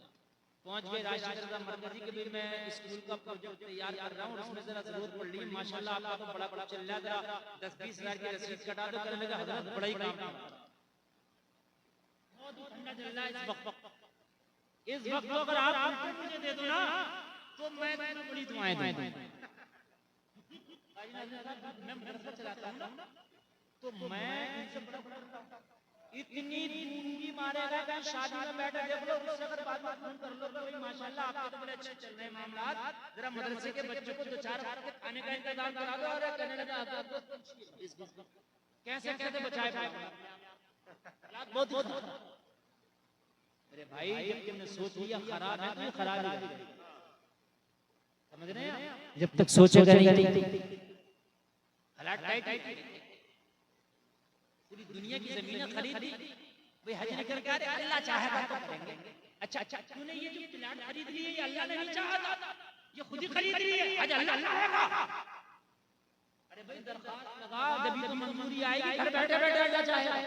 पहुंच गए राष्ट्रीय मरकजी के भी मैं स्कूल का प्रोजेक्ट तैयार कर रहा हूँ, उसमें जरा जरूरत पड़ रही है। माशाल्लाह आपका तो बड़ा बड़ा चल रहा है, 10-20 हजार की रसीद कटा दो, करने लगा हजरत बड़ा ही काम है। बहुत ठंडा चल रहा है इस वक्त। इस वक्त अगर आप मुझे दे दो ना तो मैं तुम्हें बड़ी दुआएं दूंगा। मैं मदरसा चलाता हूँ ना तो मैं इनसे इतनी दूंगी मारेगा कि शादी में बैठे देख लो, उससे अगर बात फोन कर लो तो भाई माशाल्लाह आपके तो बड़े अच्छे चल रहे हैं मामलात, जरा मदरसे के बच्चों को 2-4 खाने का इंतजाम करा दो। और कहने लगा कैसे कैसे बचाए हालात बहुत मेरे भाई, जब तुमने सोच लिया खराब है तो खराब है, समझ रहे हैं? जब तक सोचेगा नहीं हालात टाइट, पूरी दुनिया की जमीनें खरीदी भाई, हज निकल के अल्लाह चाहेगा तो करेंगे। अच्छा, तूने ये जो प्लाट खरीद ली है ये अल्लाह ने नहीं चाहा था, ये खुद ही खरीद ली है, हज अल्लाह आएगा। अरे भाई दरखास्त लगा, जब भी तो मंजूरी आएगी, घर बैठे बैठे अल्लाह चाहेगा।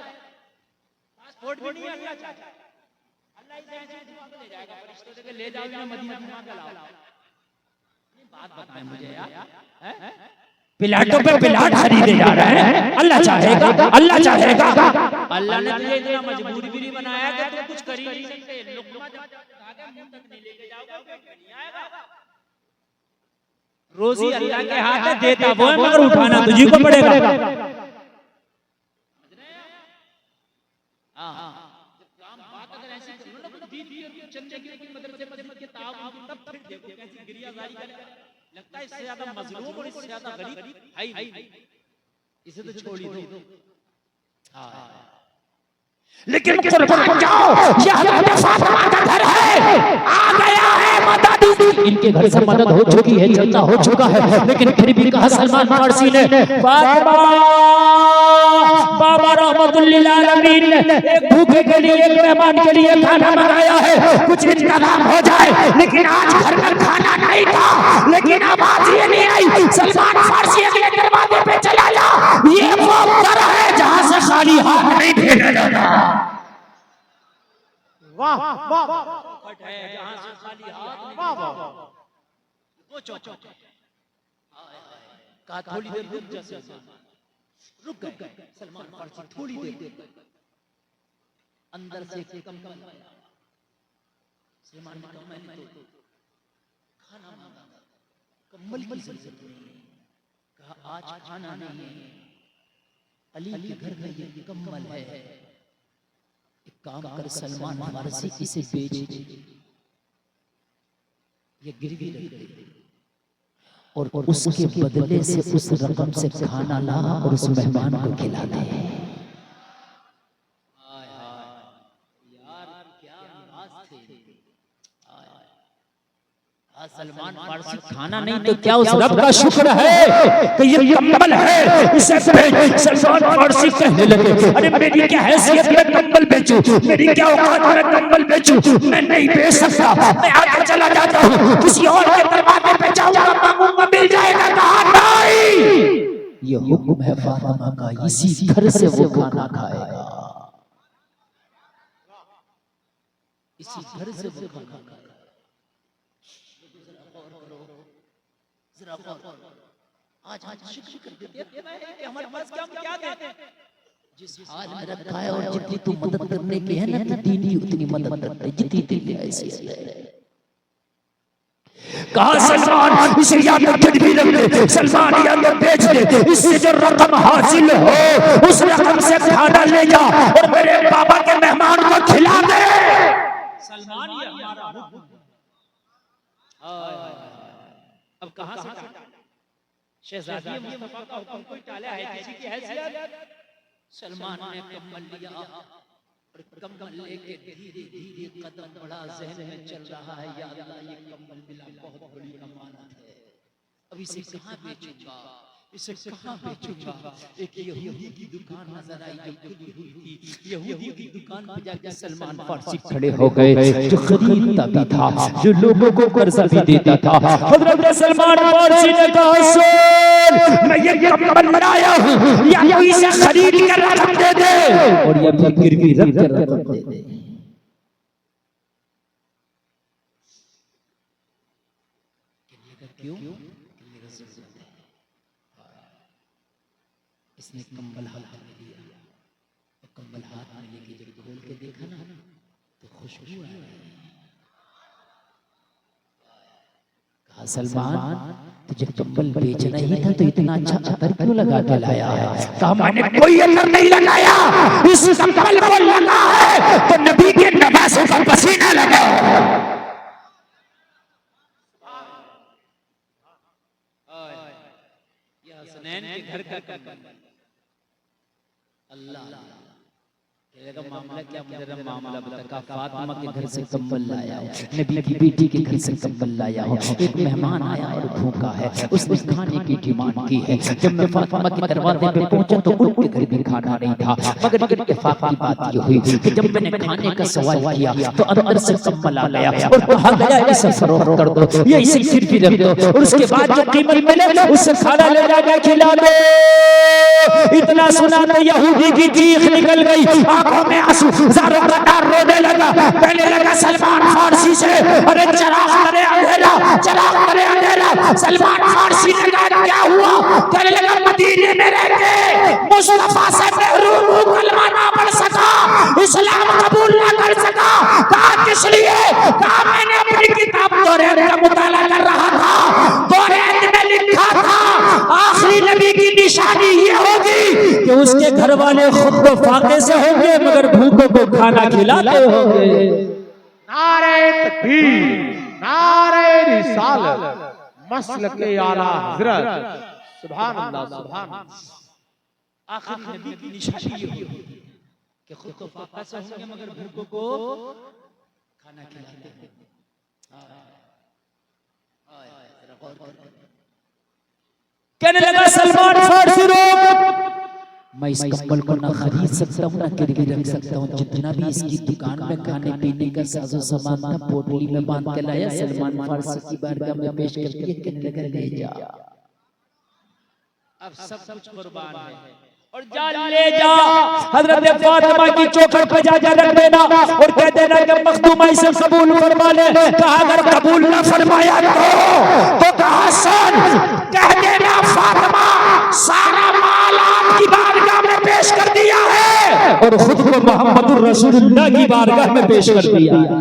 पासपोर्ट भी नहीं अल्लाह चाहता, अल्लाह इसे ऐसे ले जाएगा, फरिश्तों से ले जाओ या मदीना घुमा के लाओ। ये बात बताएं मुझे यार, हैं? पिलाटों पे पिलाट खरीदे जा रहे हैं। अल्लाह चाहेगा, अल्लाह चाहेगा। अल्लाह ने तुझे इतना मजबूर भी नहीं बनाया कि तुम कुछ कर ही नहीं सकते। लुकमा जब आगे मुंह तक नहीं लेके जाओगे पेट में नहीं आएगा। रोजी अल्लाह के हाथ में देता वो है, मगर उठाना तुझी को पड़ेगा। हाँ, जब काम बात अगर ऐसी करो ना, तो दीदी और चंदे की मदरसे के ताउन तब फिर देखो कैसी गिरियाजारी करे। लगता है इससे ज्यादा मजलूम और इससे ज्यादा गरीब है ही नहीं। इसे तो छोड़ ही दो। हाँ, लेकिन कुर्बान जाओ, यह हज़रत फातिमा का घर है, आ गया है मदद। इनके घर से मदद हो चुकी है, चलता हो चुका है, लेकिन फिर भी कहा सलमान फारसी ने, फातिमा बाबा रहमतुल लिल आलमीन ने एक भूखे के लिए, एक मेहमान के लिए खाना मंगाया है, कुछ इंतजाम हो जाए। लेकिन आज घर में खाना नहीं था, लेकिन आवाज ये नहीं आई, सलमान फारसी अगले दरवाजे पे चला जा। ये वो घर है जहां से खाली हाथ नहीं भेजा जाता। वाह वाह वाह है जहां से खाली हाथ नहीं। वाह वाह वो चौचौ कहा थोड़ी देर रुक जा सलमान। रुक गए सलमान फारसी थोड़ी देर। अंदर से कंबल सलमान ने कहा मैंने तो खाना मांगा, कंबल की जरूरत नहीं। कहा आज खाना नहीं है, अली के घर में ये कंबल है, एक काम कर सलमान फारसी इसे बेच दे, ये गिरवी रख दे और उसके बदले से उस रकम से खाना ला और उस मेहमान को खिला दे। सलमान फारसी खाना नहीं तो क्या उस रब का शुक्र है कि ये कंबल है, इसे बेच। सलमान फारसी कहने लगे, अरे मेरी क्या हैसियत में कंबल बेचूं, मेरी क्या औकात में कंबल बेचूं, मैं नहीं बेच सकता। मैं आगे चला जाता हूँ, किसी और के दरवाजे पे जाऊंगा, मांगूंगा, मिल जाएगा। कहा नहीं, ये हुक्म है फातिमा का, इसी घर से वो खाना खाएगा, इसी घर से वो खाना खाएगा। आज शुक्र कर देते हैं कि हमारे पास क्या देते हैं। जिस हाल में रखा है, और जितनी तू मदद करने की है ना, तो दीन ही उतनी मदद करता है जितनी तेरी हैसियत है। कहा सलमान इसे या तो गिरवी रख दे, सलमान या तो बेच दे, इससे जो रकम हासिल हो उस रकम से खाना ले जा और मेरे बाबा के मेहमान को खिला दे। सलमान ये हमारा हुक्म। अब कहां से शहजादी मुस्तफा का हुक्म कोई टाला है किसी की हैसियत? सलमान ने कंबल लिया और कंबल लेके धीरे धीरे कदम बढ़ा, ज़हन में चल रहा है या अल्लाह ये कंबल मिला बहुत बड़ी अमानत है, अब इसे कहां बेचूंगा, इसे कहां बेचूंगा। एक यहूदी की दुकान नजर आई जो खुली हुई थी, यहूदी की दुकान पे जाकर सलमान फारसी खड़े हो गए, जो खरीदता भी था, जो लोगों को कर्जा भी देता था। हज़रत सलमान फारसी ने कहा, सुन, मैं ये कंबल बनाया हूं, या तो इसे खरीद कर रख दे और या फिर गिरवी रख कर रख दे। क्यों? इसने कंबल हाथ में लिया, और कंबल हाथ में लेके जब खोल के देखा ना तो खुशबू आई। कहा सलमान तुझे कंबल बेचना ही था तो इतना अच्छा अतर क्यों लगा के लाया है? कहा मैंने कोई अतर नहीं लगाया, इस कंबल को लगा है तो नबी के नवासों का पसीना लगा। यह हसनैन के घर का कंबल। अल्लाह कहलेगा मामला क्या? मुझे मामला बता। फातिमा के घर से कंबल लाया, नबी की बेटी के घर से कंबल लाया हूं। एक मेहमान आया और भूखा है, उसने खाने की डिमांड की है। जब मैं फातिमा के दरवाजे पे पहुंचा तो उनके घर भी खाना नहीं था, मगर इत्तेफाक की बात ये हुई कि जब मैंने खाने का सवाल किया तो अंदर से कंबल आ गया और कहा गया इसे फरोख्त कर दो, ये इसे गिरवी रख दो और उसके बाद जो कीमत मिले उससे खाना ले जाकर खिला दो। इतना सुना तो यहूदी की चीख निकल गई, आंखों में आंसू, ज़ारों का डर, रोने लगा। कहने लगा सलमान फारसी से, अरे चिराग करे अंधेरा, चिराग करे अंधेरा। सलमान फारसी ने कहा क्या हुआ? कहने लगा मदीने में रह के मुस्तफा से महरूम हूं, कलमा ना पढ़ सका, इस्लाम कबूल ना कर सका। कहा किस लिए? कहा मैंने अपनी किताब तौरात का मुताला कर रहा था, तौरात में लिखा था आखिरी नबी की निशानी ये होगी कि उसके घर वाले खुद तो फाके से होंगे मगर भूखों को खाना खिलाते होंगे। नारे तकबीर, नारे रिसालत, मसलके आला हजरत। सुभान अल्लाह, सुभान अल्लाह। आखिर नबी की निशानी ये होगी कि खुद तो फाका से होंगे मगर भूखों को खाना खिलाते हैं। कहने लगा सलमान फारसी रोक, मैं इस कंबल को ना खरीद सकता हूँ ना गिरवी रख सकता हूँ। जितना भी इसकी दुकान में खाने पीने का साजो सामान था पोटली में बांध के लाया, सलमान फारसी की बारगाह में पेश कर दिया। कहने लगा ले जा, अब सब कुछ कुर्बान है और जा ले जा हजरत फातिमा की चौखट पे जा रख देना और कह देना कि मखदूमा इसे कबूल फरमा ले। कहा अगर कबूल न फरमाया तो कहा सुन, कह देना फातिमा सारा माल आपकी बारगाह में पेश कर दिया है और खुद को मोहम्मद रसूलुल्लाह की बारगाह में पेश कर दिया है।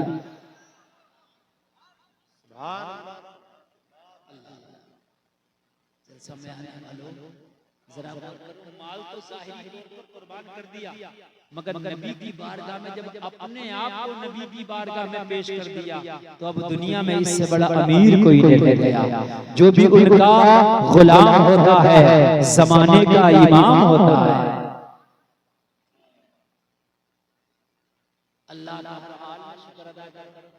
जरा माल तो साहिब पर कुर्बान कर दिया मगर नबी की बारगाह में जब अपने आप को नबी की बारगाह में पेश कर दिया तो अब दुनिया में इससे बड़ा अमीर कोई नहीं गया। जो भी उनका गुलाम होता है जमाने का इमाम होता है। अल्लाह का शुक्र अदा करो।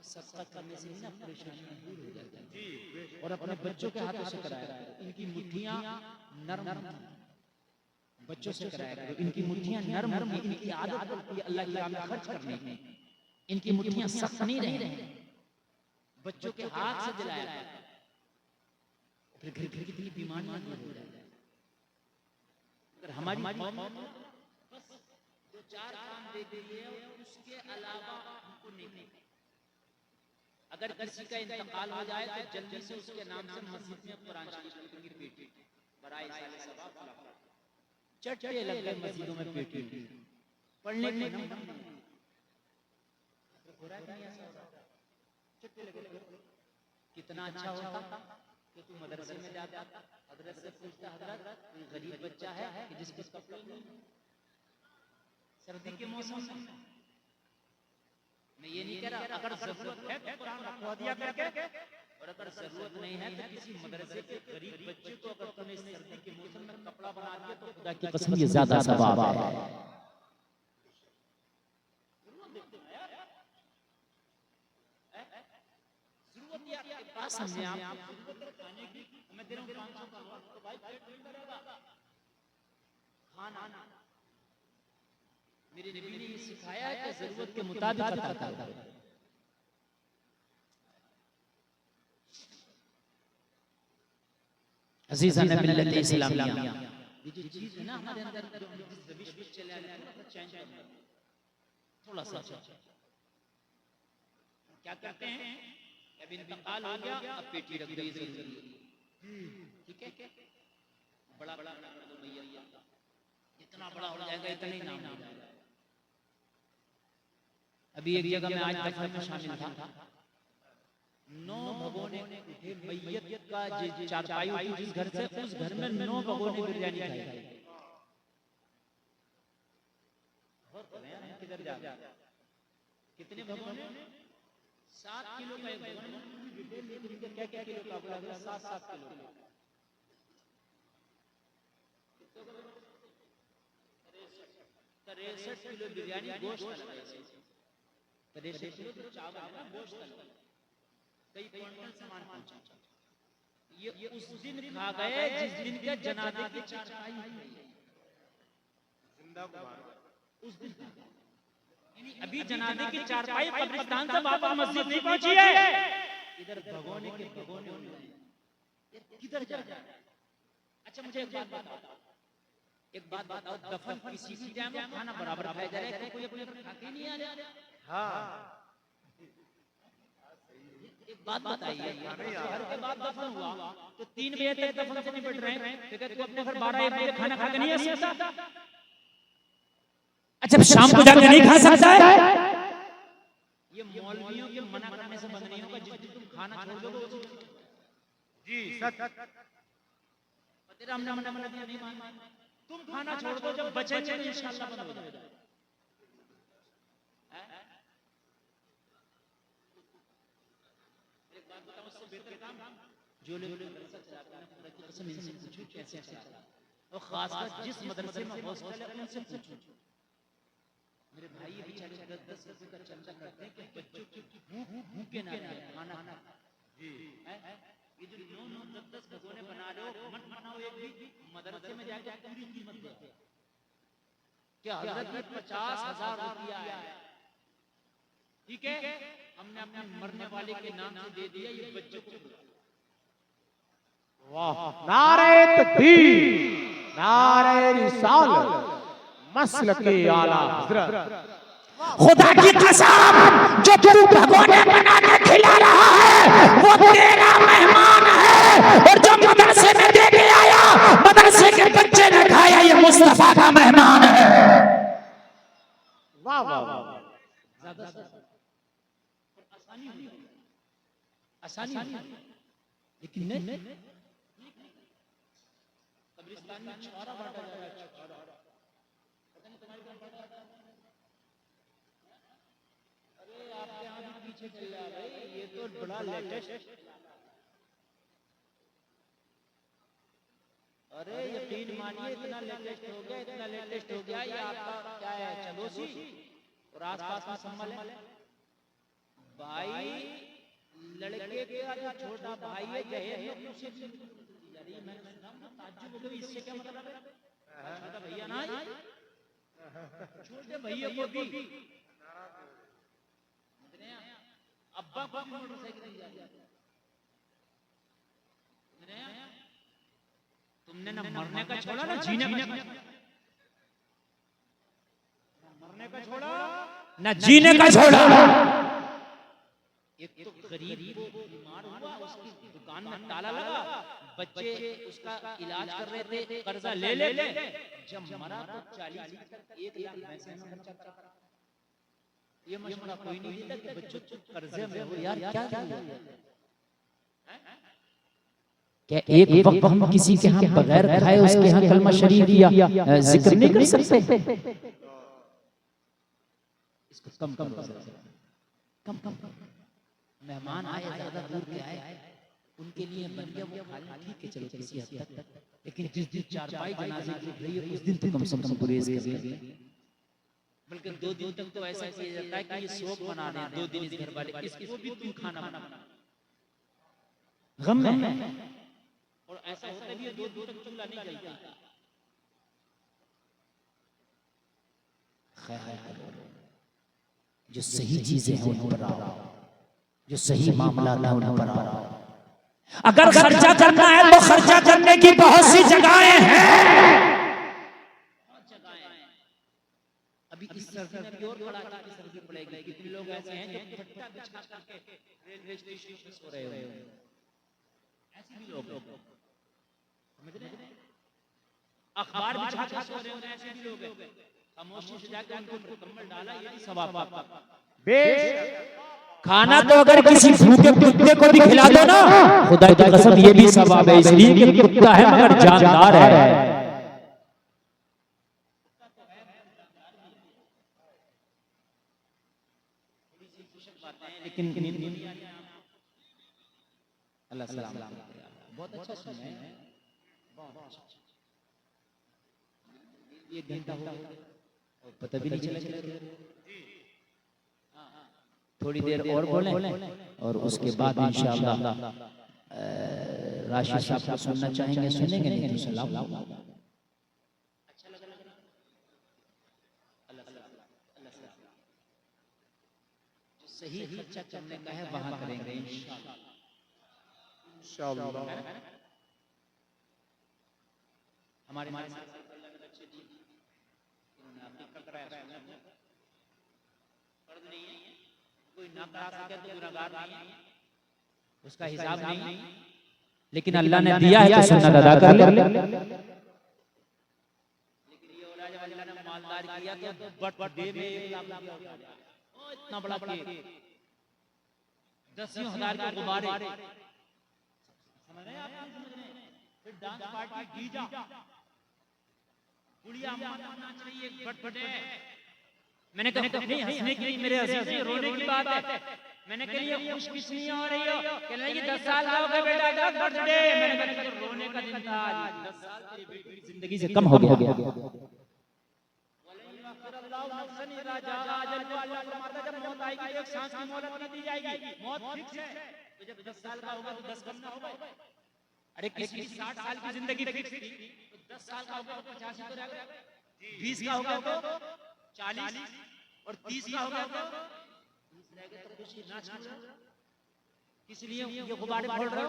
सदका करने से ना परेशानियां दूर हो जाती हैं और अपने बच्चों के हाथों से कराया करो। इनकी मुट्ठियां नरम, बच्चों से कराया करो। इनकी मुट्ठियां नरम होती हैं, इनकी आदत होती है अल्लाह की राह में खर्च करने की। इनकी मुट्ठियां सख्त नहीं रहे, बच्चों के हाथ से दिलाया करो, फिर घर घर की बीमारियां दूर हो जाएगी। अगर हमारी बस दो चार काम दे दिए उसके अलावा हमको नहीं। अगर किसी का इंतकाल हो जाए तो जल्दी से उसके नाम से मस्जिद में कुरान शरीफ की पेटी बराए साले सवाब चट्टे लग गए मस्जिदों में पेटी पढ़ने के कितना अच्छा होता कि तू मदरसे में जाता, हजरत से पूछता हजरत कोई गरीब बच्चा है कि जिसके कपड़े नहीं, सर्दी के मौसम में मैं ये नहीं कह रहा अगर जरूरत है तो कुरान रखवा दिया करके, और अगर जरूरत नहीं है तो किसी मदरसे के गरीब बच्चे को अगर तुमने सर्दी के मौसम में कपड़ा बना दिया तो खुदा की कसम ये ज्यादा सवाब है। जरूरत या आपके पास हमने आप खाने की मैं दे रहा हूं 500 का तो भाई पेट नहीं भरेगा खाना। मेरे नबी ने ये सिखाया है कि जरूरत के मुताबिक अता करो। अज़ीज़ान मिल्लत इस्लामिया, ये जो चीज है ना हमारे अंदर जो रविश में चले आने थोड़ा चेंज करना, थोड़ा सा क्या करते हैं अब इंतकाल हो गया अब पेटी रख दो, ये जरूरी है ठीक है। बड़ा बड़ा मैया इतना बड़ा हो जाएगा इतना ही नाम हो जाएगा। अभी एक जगह में आज दफा में शामिल था, 9 भगोने उठे मैयत का चारपाई उठी जिस घर से, उस घर में 9 भगोने बिरयानी खाई। किधर जा कितने भगोने? 7 किलो का एक भगोन, क्या क्या किलो का बोला? 7 किलो। 63 किलो बिरयानी गोश्त, 63 किलो तो चावल है ना, गोश्त कई क्विंटल सामान पहुंचा। ये उस दिन खा गए जिस दिन के जनाजे की चारपाई जिंदा को उस दिन अभी जनाजे की चारपाई कब्रिस्तान से वापस मस्जिद नहीं पहुंची है, इधर भगोने के भगोने किधर जा रहा है? अच्छा मुझे एक बात बताओ, दफन किसी भी टाइम में खाना बराबर खाया जा रहा है, कोई अपने घर खा के नहीं आ रहा। हाँ एक बात बताइए, घर के बाद दफन हुआ तो 3 बजे तक दफन से निपट रहे हैं, तो तू अपने घर 12-1 बजे खाना खा के नहीं आ सकता? अच्छा शाम को जाके नहीं खा सकता है? ये मौलवियों के मना करने से बंद नहीं होगा, जिस दिन तुम खाना छोड़ दोगे उसी जी सच तेरा हमने मना दिया नहीं मान, तुम खाना छोड़ दो, जब बचेंगे तो इंशाअल्लाह बंद हो जाएगा। एक बात बताओ, उससे बेहतर काम जो लोग मदरसा चलाते हैं, खुदा की कसम इनसे पूछो कैसे चलाते हैं, और खासकर जिस मदरसे में हॉस्टल है उनसे पूछो। मेरे भाई ये बेचारे 10-10 रुपए का चंदा करते हैं कि बच्चों की भूखे ना रहे, खाना जी ये जो 9-10 भगोने बना रहे हो, मत बनाओ एक भी, मदरसे में जाके पूरी कीमत दो। क्या हजरत ने 50,000 रुपया है, ठीक है, हमने अपने मरने वाले के नाम से दे दिया, ये बच्चों को। वाह, नारे तकबीर, नारे रिसालत, मसलके आला हजरत। खुदा की कसम, जो तू भगोने बना के खिला रहा है वो तेरा मेहमान है, और जो मदरसे में दे के आया, मदरसे के बच्चे ने खाया, ये मुस्तफा का मेहमान है। वाह वाह वाह, ज्यादा आसानी लेकिन नहीं, कब्रिस्तान में छुआरा बांटा जा रहा है, आपके यहाँ भी पीछे चल रहा है, ये तो बड़ा लेटेस्ट। अरे यकीन मानिए इतना लेटेस्ट हो गया, इतना लेटेस्ट हो गया, ये आपका क्या है चलोसी और आसपास में संभल है भाई, लड़के का जो छोटा भाई है दहेज में उसे यार, ये मैंने सुना ताज्जुब हो गई, इससे क्या मतलब है? छोटा भैया ना, छोटे भैया को भी अब्बा को मोटरसाइकिल नहीं जाती, तुमने ना मरने का छोड़ा ना जीने का, मरने का छोड़ा न जीने का छोड़ा। एक तो गरीब को बीमार हुआ, उसकी दुकान में ताला लगा, बच्चे उसका इलाज कर रहे थे, कर्जा ले ले, जब मरा तो 40 1 लाख पैसे में खर्चा करा। ये मशवरा कोई नहीं देता कि बच्चों कर्जे में हो, यार क्या क्या एक वक्त हम किसी के यहाँ बगैर खाए उसके यहाँ कलमा शरीफ या जिक्र नहीं कर सकते? इसको कम कम मेहमान आए, ज्यादा दूर के आए, उनके लिए बन गया वो खा लें, ठीक है चलो किसी हद तक, लेकिन जिस दिन चारपाई जनाजे की रही है उस दिन तो कम से कम गुरेज करें, बल्कि 2 दिन तक तो ऐसा किया जाता है कि ये शोक मना रहे हैं, 2 दिन इस घर वाले, इसको भी तुम खाना बनाना गम में, और ऐसा होता भी है 2 दिन तक चूल्हा नहीं जलता। जो सही चीजें हैं उन पर आओ, जो सही मामला है उन पर आओ। अगर खर्चा करना है तो खर्चा करने की बहुत सी जगहें हैं। अभी इस सर्दी में भी और कड़ाके की सर्दी पड़ेगी, कितने लोग ऐसे हैं जो फट्टा बिछा करके रेलवे स्टेशन पे सो रहे हैं, ऐसे भी लोग समझ रहे हैं, अखबार बिछा कर सो रहे हैं, ऐसे भी लोग हैं, खामोशी से जाकर उनको कंबल डाला, ये भी सवाब। खाना तो अगर किसी भूखे कुत्ते को भी खिला दो ना, खुदा की कसम ये भी सवाब है, इसलिए कि कुत्ता है मगर जानदार है। लेकिन अल्लाह सलाम बहुत अच्छा सुना है, ये घंटा हो गया पता भी नहीं चला। थोड़ी देर और बोलें और उसके बाद इंशाअल्लाह राशि साहब को सुनना चाहेंगे, सुनेंगे नहीं तो सलाम। अच्छा लगा सही खर्चा करने का है वहां करेंगे इंशाअल्लाह। इंशाअल्लाह। हमारे कोई ना करा सके तो गुनाहगार नहीं है, उसका हिसाब नहीं, लेकिन अल्लाह ने दिया है तो सुन्नत अदा कर ले। लेकिन ये औलाद जब अल्लाह ने मालदार किया तो बर्थडे में 1 लाख रुपया उठा लिया। ओ इतना बड़ा केक, 10,000 के गुब्बारे, समझ रहे हैं आप? फिर डांस पार्टी, डीजे, गुड़िया अम्मा नाच रही है, बर्थडे। मैंने कहा नहीं हंसने की नहीं मेरे अजीज, ये रोने की बात है। मैंने कहा ये खुश किस लिए हो रही हो? कह रही है 10 साल का हो गया बेटा, आज बर्थडे। मैंने कहा तो रोने का दिन था आज, 10 साल तेरी बेटी की जिंदगी से कम हो गया। जब मौत आएगी एक सांस की मोहलत नहीं दी जाएगी, मौत फिक्स है। तो जब 10 साल का होगा तो 10 कम ना होगा? अरे किसी की 60 साल की जिंदगी फिक्स थी तो 10 साल का होगा तो 85 तो रह गया, 20 का होगा तो 40 और 30 का होगा तो 30 रह गया। तो खुशी नाच रहा, किस लिए ये गुब्बारे फोड़ रहे हो?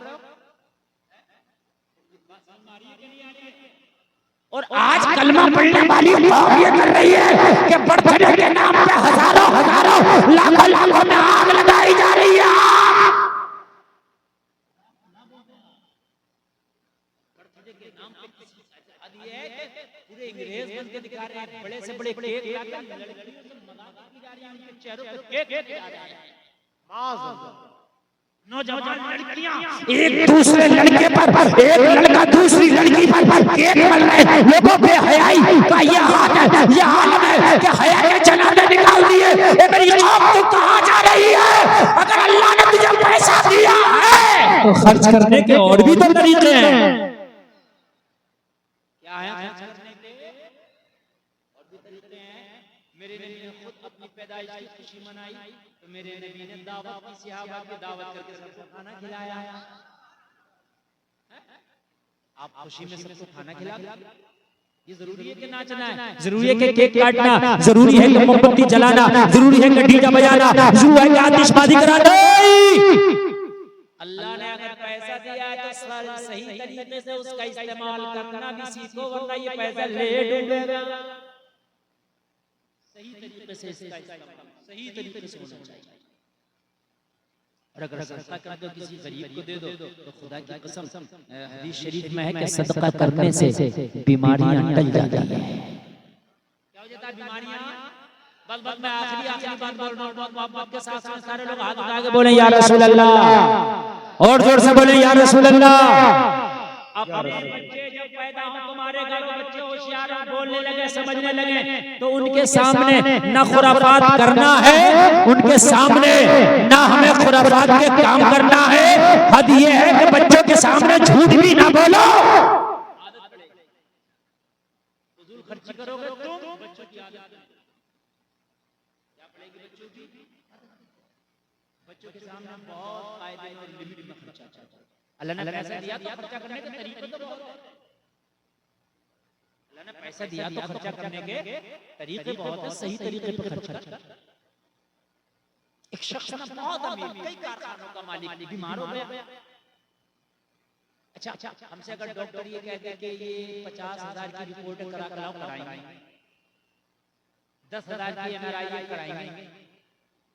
और आज कलमा पढ़ने वाली कौम ये कर रही है कि बर्थडे के नाम पे हजारों हजारों लाखों लाखों में आग लगाई जा रही है। बर्थडे के नाम पे किसी शादी है, पूरे अंग्रेज बन के दिखा रहे हैं, बड़े से बड़े केक लाकर लड़कियों से मजाक की जा रही है, उनके चेहरों पे केक लगा रहे हैं। नौजवान लड़कियां एक दूसरे लड़के पर, एक लड़का दूसरी लड़की पर केक मल रहे हैं। लोगों पे हयाई का ये हाल है, ये हालत है कि हया के जनाने निकाल दिए। ए मेरी कौम तू कहां जा रही है? अगर अल्लाह ने तुझे पैसा दिया है तो खर्च करने के और भी तो तरीके हैं। क्या है खर्च करने के और भी तरीके हैं। मेरे नबी ने खुद अपनी पैदाइश की खुशी मनाई तो मेरे नबी ने दावत की, सहाबा की दावत करके सबको खाना खिलाया। आप खुशी में सबको खाना खिला, ये जरूरी है कि नाचना है, जरूरी है कि केक काटना, जरूरी है कि मोमबत्ती जलाना, जरूरी है कि डीजे बजाना, जरूरी है कि आतिशबाजी कराना। अल्लाह ने अगर पैसा दिया है तो सही तरीके से उसका इस्तेमाल करना भी सीखो, वरना ये पैसा ले डूबेगा। सही तरीके से इसका इस्तेमाल सही तरीके से होना चाहिए। और अगर सदका कर दो, किसी गरीब को दे दो तो खुदा की कसम हदीस शरीफ में है कि सदका करने से बीमारियां टल जाती हैं। क्या हो जाता है बीमारियां? बस मैं आखिरी बात बोल रहा हूं, मोहब्बत के साथ सारे लोग हाथ उठा के बोले या रसूल अल्लाह, और जोर से बोले या रसूल अल्लाह। अपने बच्चे जब पैदा हो, तुम्हारे घरों बच्चे होशियार बोलने लगे, समझने लगे, तो उनके सामने ना खुराफात करना है, उनके सामने ना हमें खुराफात के काम करना है। हद ये है कि बच्चों के सामने झूठ भी ना बोलो। फजूल खर्ची करोगे तुम, बच्चों की आदत क्या पड़ेगी? बच्चों के सामने बहुत कायदे और लिमिट में खर्चा। अल्लाह ने पैसा दिया तो खर्चा करने के तरीके तो बहुत है। अल्लाह ने पैसा दिया तो खर्चा करने के तरीके बहुत है, सही तरीके पर खर्चा। एक शख्स ना बहुत अमीर, कई कारखानों का मालिक, बीमार हो गया। अच्छा, हमसे अगर डॉक्टर ये कहते कि ये 50,000 की रिपोर्ट कराएंगे, 10,000 की MRI कराएंगे,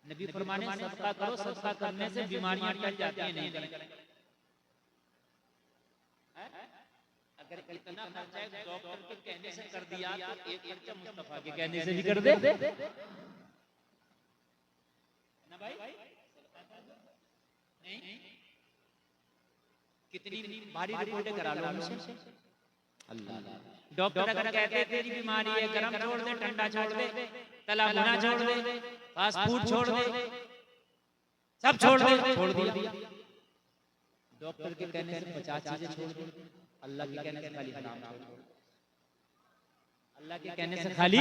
नबी फरमाने सदका करो, सदका करने से बीमारियां टल जाती हैं। नहीं करेंगे। अगर इतना खर्चा डॉक्टर के कहने से कर दिया तो एक खर्चा मुस्तफा के कहने से भी कर दे ना भाई। नहीं कितनी भारी रिपोर्टें करा लो हमसे। अल्लाह डॉक्टर अगर कहते तेरी बीमारी है, गरम छोड़ दे, ठंडा छोड़ दे, तला भुना छोड़ दे, फास्ट फूड छोड़ दे, सब छोड़ दे, छोड़ दिया। डॉक्टर के कहने से 50 चीजें छोड़ दे, अल्लाह के कहने से खाली हराम छोड़ दो। अल्लाह के कहने से खाली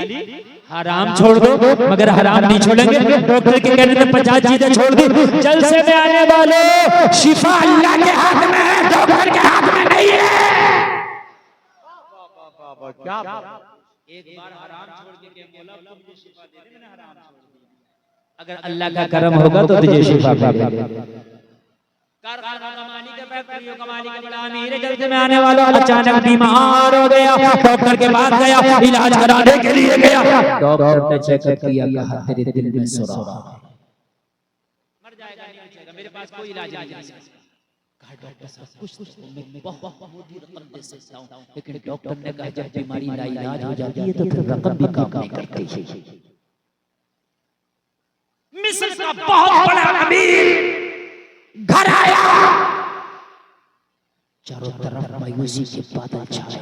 हराम छोड़ दो, मगर हराम नहीं छोड़ेंगे। डॉक्टर के कहने से 50 चीजें छोड़ दी। जलसे में आने वाले शिफा अल्लाह के हाथ में है, डॉक्टर के हाथ में नहीं है। एक बार हराम छोड़ के बोला मुझे शिफा दे दे, मैंने हराम छोड़ दिया। अगर अल्लाह का करम होगा तो तुझे शिफा मिलेगी। कारखाना कमानी के फैक्ट्रियों कमानी के बड़ा अमीर है, जल्दी में आने वाला अचानक बीमार हो गया, डॉक्टर के पास गया, इलाज कराने के लिए गया। डॉक्टर ने चेकअप किया, कहा तेरे दिल में सुराख है, मर जाएगा, नहीं बचेगा, मेरे पास कोई इलाज नहीं है। कहा डॉक्टर साहब कुछ तो मैं बहुत मोटी रकम दे सकता हूं, लेकिन डॉक्टर ने कहा जब बीमारी लाइलाज हो जाती है तो फिर रकम भी काम नहीं करती है। मिस्र का बहुत बड़ा अमीर घर आया, चारों तरफ मायूसी के बादल छाए।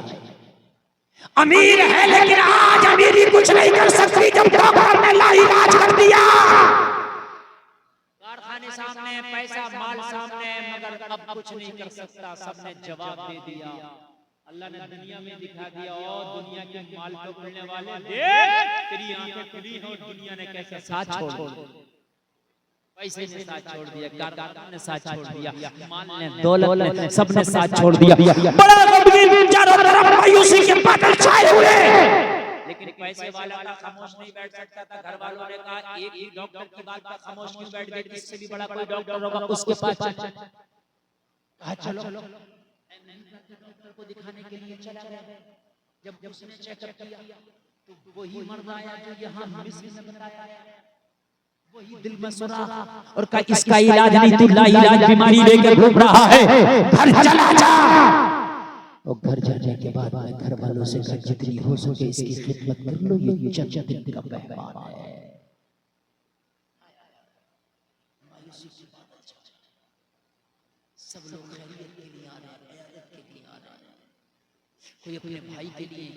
अमीर है लेकिन आज अमीरी कुछ नहीं कर सकती जब डॉक्टर ने लाइलाज कर दिया। कारखाने सामने, पैसा माल सामने, मगर अब कुछ नहीं कर सकता, सबने जवाब दे दिया। अल्लाह ने दुनिया में दिखा दिया, और दुनिया के माल को खुलने वाले देख, तेरी आंखें खुली हैं और दुनिया ने कैसे साथ छोड़ दिया। पैसे ने साथ छोड़ दिया, कारखाना ने साथ छोड़ दिया, माल ने, दौलत ने, सबने साथ छोड़ दिया। बड़ा गमगीन चारों तरफ मायूसी के बादल छाए हुए। लेकिन पैसे वाला था खामोश नहीं बैठ सकता था। घर वालों ने कहा एक ही डॉक्टर की बात पर खामोश क्यों बैठ गए, इससे भी बड़ा कोई डॉक्टर होगा उसके पास चल। कहा चलो, डॉक्टर को दिखाने के लिए चला गया। जब उसने चेकअप किया तो वही मर्द आया जो यहाँ मिस्र में बताया, वही दिल में सुराख, और कहा इसका इलाज नहीं, तू लाइलाज बीमारी लेकर घूम रहा है, घर चला जा। और घर जाने के बाद मैं घर वालों से कहा जितनी हो सके इसकी खिदमत कर लो, ये चचा दिन का मेहमान है। सब लोग खैरियत के लिए आ रहे हैं, इबादत के लिए आ रहे हैं, कोई अपने भाई के लिए,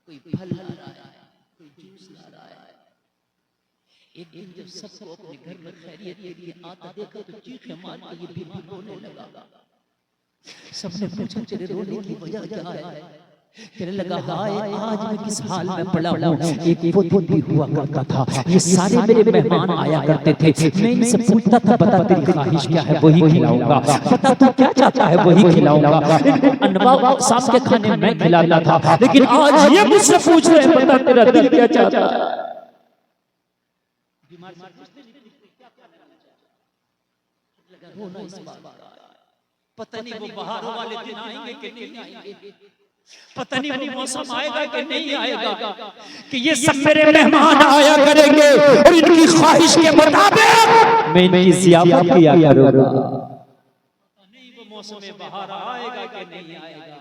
कोई फल ला रहा है, कोई जूस ला रहा है। एक दिन जब सबको अपने घर में खैरियत के लिए आता देखा तो चीखें मार के ये बीमार रोने लगा। सबने पूछा तेरे रोने की वजह क्या है? कहने लगा हाय आज मैं किस हाल में पड़ा हूँ। एक पोती भी हुआ करता था, ये सारे मेरे मेहमान आया करते थे, मैं इनसे पूछता था बता तेरी ख्वाहिश क्या है, वही खिलाऊंगा, बता तू क्या चाहता है, वही खिलाऊंगा। इनको अनवा शाम के खाने में खिलाता था, लेकिन आज ये मुझसे पूछ रहे हैं बता तेरा दिल क्या चाहता है। पता नहीं वो बहारों वाले दिन आएंगे कि नहीं आएंगे, पता नहीं वो मौसम आएगा कि नहीं आएगा, कि ये सब मेरे मेहमान आया करेंगे और इनकी ख्वाहिश के मुताबिक मैं इनकी ज़ियाफत किया करूंगा। नहीं वो मौसम बहार आएगा कि नहीं आएगा।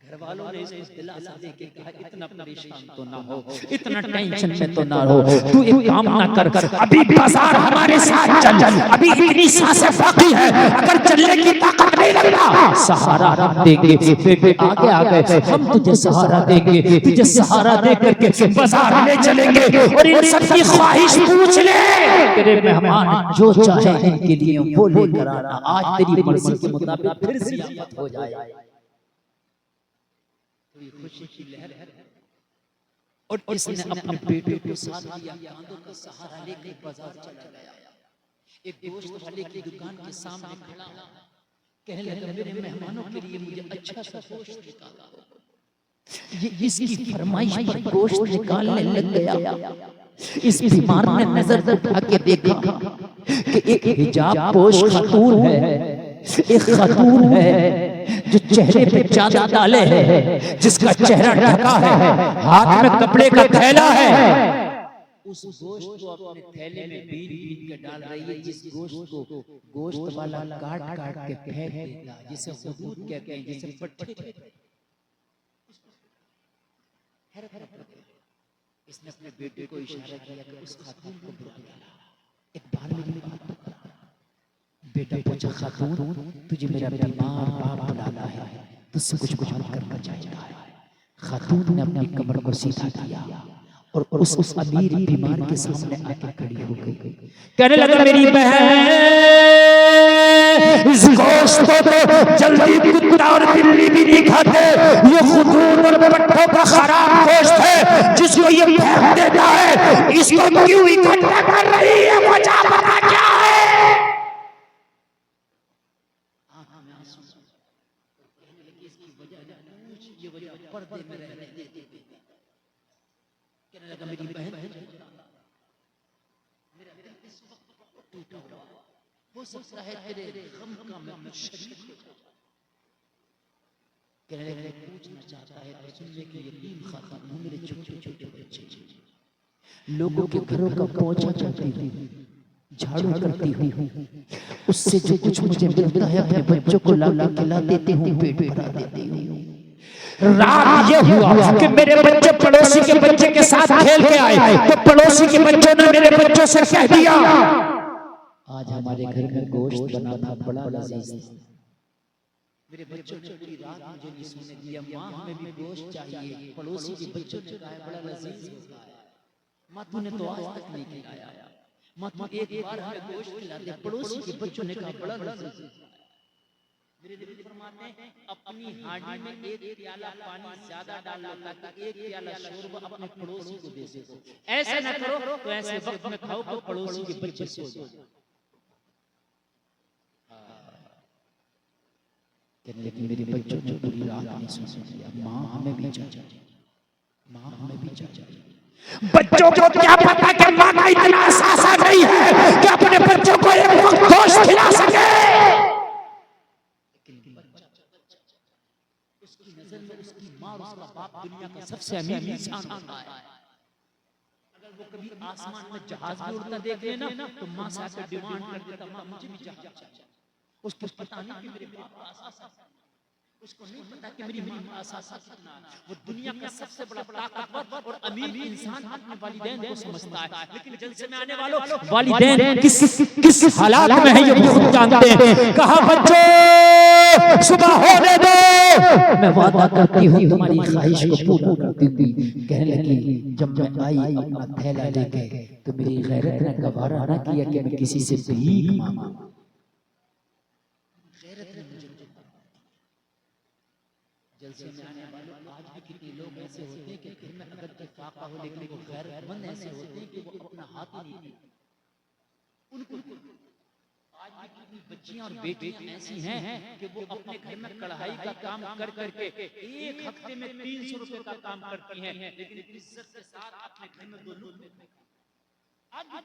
घर वालों ने इसको दिलासा दे के कहा इतना परेशान तो ना हो, इतना टेंशन में तो ना हो, तू एक काम ना कर, अभी बाजार हमारे साथ चल, अभी इतनी सांसें बाकी है, अगर चलने की ताकत नहीं लगता सहारा हम देंगे, बेटे आगे आ गए, हम तुझे सहारा देंगे, तुझे सहारा दे करके बाजार में चलेंगे और इन सबकी ख्वाहिश पूछ ले। तेरे मेहमान जो चाहे इनके लिए वो लेकर आना, आज तेरी मर्जी के मुताबिक फिर ज़ियाफत हो जाए। खुशी की लहर है और इसने अपने बेटे को साथ लिया, कांधों का सहारा लेकर बाजार चला गया। एक गोश्त वाले की दुकान के सामने खड़ा कहने लगा मेरे मेहमानों के लिए मुझे अच्छा सा गोश्त निकाला। ये इसकी फरमाइश पर गोश्त निकालने लग गया। इस बीमार ने नजर उठा के देखा कि एक हिजाब पोश खातून है, एक खातून है जो चेहरे पे चादर डाले है, जिसका चेहरा ढका है, हाथ में कपड़े का थैला है। उस गोश्त को अपने थैले में बीन बीन के डाल रही है, जिस गोश्त को गोश्त वाला काट काट के फेंक देता, जिसे हुदूद कहते हैं, जिसे पट्टे कहते हैं। इसने अपने बेटे को इशारा किया कि उस खातून को बुला ला। एक बार मेरी बात बेटा पूछा खातून तुझे मेरा बीमार बाप बुलाना है, तुझसे कुछ बात करना चाहता है। खातून ने अपनी कमर को सीधा किया और उस अमीर बीमार के सामने आके खड़ी हो गई। कहने लगा मेरी बहन इस गोश्त को तो जल्दी कुत्ता और बिल्ली भी नहीं खाते, ये खुदून और पट्टों का खराब गोश्त है जिसको ये फेंक देता है, इसको क्यों इकट्ठा कर रही है, वजह पता क्या है? पर्दे में रहने देते। कहने लगा मेरी बहन मेरा दिल टूटा हुआ, हो सकता है तेरे गम का मैं कुछ शरीक हो जाऊं। कहने लगे पूछना चाहता है तो सुनने की यकीन खाता हूँ, मेरे छोटे छोटे बच्चे लोगों के घरों का पोछा करती हूँ, झाड़ू करती हूँ, उससे जो कुछ मुझे मिलता है अपने बच्चों को ला ला खिला देती हूँ, पेट भरा देती हूँ। रात ये हुआ कि मेरे बच्चे पड़ोसी के बच्चे के साथ खेल के आए तो पड़ोसी के बच्चों ने मेरे बच्चों से कह दिया, आज हमारे घर में गोश्त बना था, बड़ा लजीज था। मेरे बच्चों ने पूरी रात मुझे नहीं सोने दिया, माँ हमें भी गोश्त चाहिए। पड़ोसी के बच्चों ने कहा बड़ा लजीज होता है, माँ तूने तो आज तक नहीं खिलाया, माँ तू एक बार हमें गोश्त खिला दे। पड़ोसी के बच्चों ने कहा बड़ा लजीज होता है। मेरे नबी फरमाते हैं अपनी हांडी में एक प्याला पानी ज्यादा डाल लो ताकि एक प्याला शोरबा अपने पड़ोसी को दे सको। ऐसे न करो तो ऐसे वक्त में खाओ तो पड़ोसी के बच्चे सो जाए। लेकिन मेरे बच्चों ने पूरी रात नहीं सोने दिया, माँ हमें भी चाहिए, माँ हमें भी चाहिए। बच्चों को क्या पता कि माँ का इतना एहसास नहीं है कि अपने बच्चों को एक वक्त गोश्त खिला सके। उसकी नजर में उसकी माँ और उसका बाप दुनिया का सबसे अमीर इंसान होता है। अगर वो कभी आसमान में जहाज भी उड़ता देख लेना तो माँ से आकर डिमांड कर देता, माँ मुझे भी जहाज चाहिए। उसको पता नहीं कि मेरे बाप का आसासा, उसको नहीं पता कि मेरी माँ का आसासा कितना है। वो दुनिया का सबसे बड़ा ताकतवर और अमीर इंसान अपने वालिदैन को समझता है। लेकिन जलसे में आने वालों वालिदैन किस हालात में है ये भी खुद जानते हैं। कहा बच्चों सुबह होने दो, मैं वादा करती हूँ तुम्हारी ख्वाहिश को पूरा कर दूंगी। कहने लगी जब मैं आई अपना थैला लेके तो मेरी गैरत ने गवारा ना किया कि मैं किसी से भीख मांगूं। जलसे में आने वालों आज भी कितने लोग ऐसे होते हैं कि घर में अगर इत्तेफाक हो लेकिन वो गैरतमंद ऐसे होते हैं कि वो अपना हाथ ही नहीं देते उनको। आज भी कितनी बच्चियां और बेटियां ऐसी हैं कि वो अपने घर में कढ़ाई का काम कर करके एक हफ्ते में 300 रुपए का काम करती हैं, लेकिन इज्जत के साथ अपने घर में 2 लोग आज भी।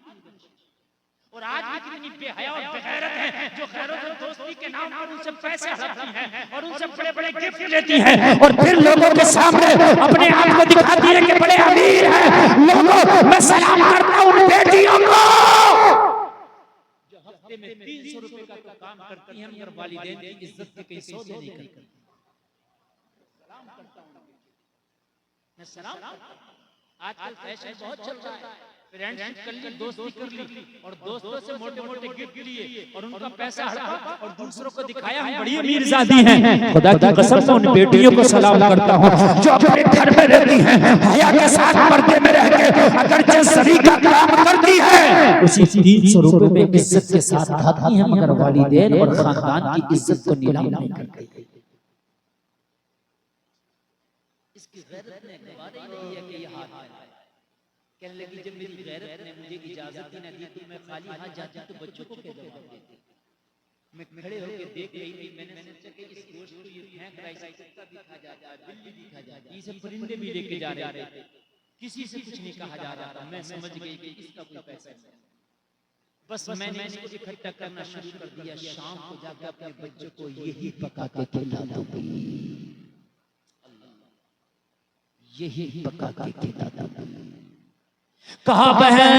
और आज भी कितनी बेहया और बेगैरत है जो खैरों और दोस्ती के नाम पर उनसे पैसे हड़पती हैं और उनसे बड़े-बड़े गिफ्ट लेती हैं और फिर लोगों के सामने अपने आप को दिखाती है कि बड़े अमीर हैं। लोगों मैं सलाम करता हूं उन बेटियों को जो हफ्ते में 300 रुपए का तो काम करती हैं मगर वालिदैन की इज्जत के कहीं सौदे नहीं करती। सलाम करता हूं मैं, सलाम। आजकल फैशन बहुत चल रहा है, फ्रेंडशिप कर ली, दोस्ती कर ली और दोस्तों से मोटे-मोटे गिफ्ट लिए और उनका पैसा हड़पा और दूसरों को दिखाया हम बड़ी अमीरजादी हैं। खुदा की कसम से उन बेटियों को सलाम करता हूँ जो अपने घर में रहती हैं, हया के साथ पर्दे में रह के अगर जसरी का काम करती है उसी 300 रुपए में इज्जत के साथ खाती हैं, मगर वालिदैन और खानदान की इज्जत को नीलाम नहीं करती। इसकी गैरत ने गवारा ही नहीं है कि ये हाथ है। कहने लगी जब मेरी गैरत ने मुझे इजाजत ही न दी तो मैं खाली हाथ जाती तो बच्चों को क्या जवाब देती। मैं खड़े होकर देख रही थी, मैंने सोचा कि इस गोश्त को ये फेंक रहा है, कुत्ता भी खा जाता है, बिल्ली भी खा जाती है, इसे परिंदे भी लेके जा रहे थे, किसी से कुछ नहीं कहा जा रहा था। मैं समझ गई कि इसका कोई पैसा नहीं। बस मैंने इसको इकट्ठा करना शुरू कर दिया। शाम को जाकर अपने बच्चों को यही पका के खिला दूंगी, यही पका के खिला दूंगी। कहा बहन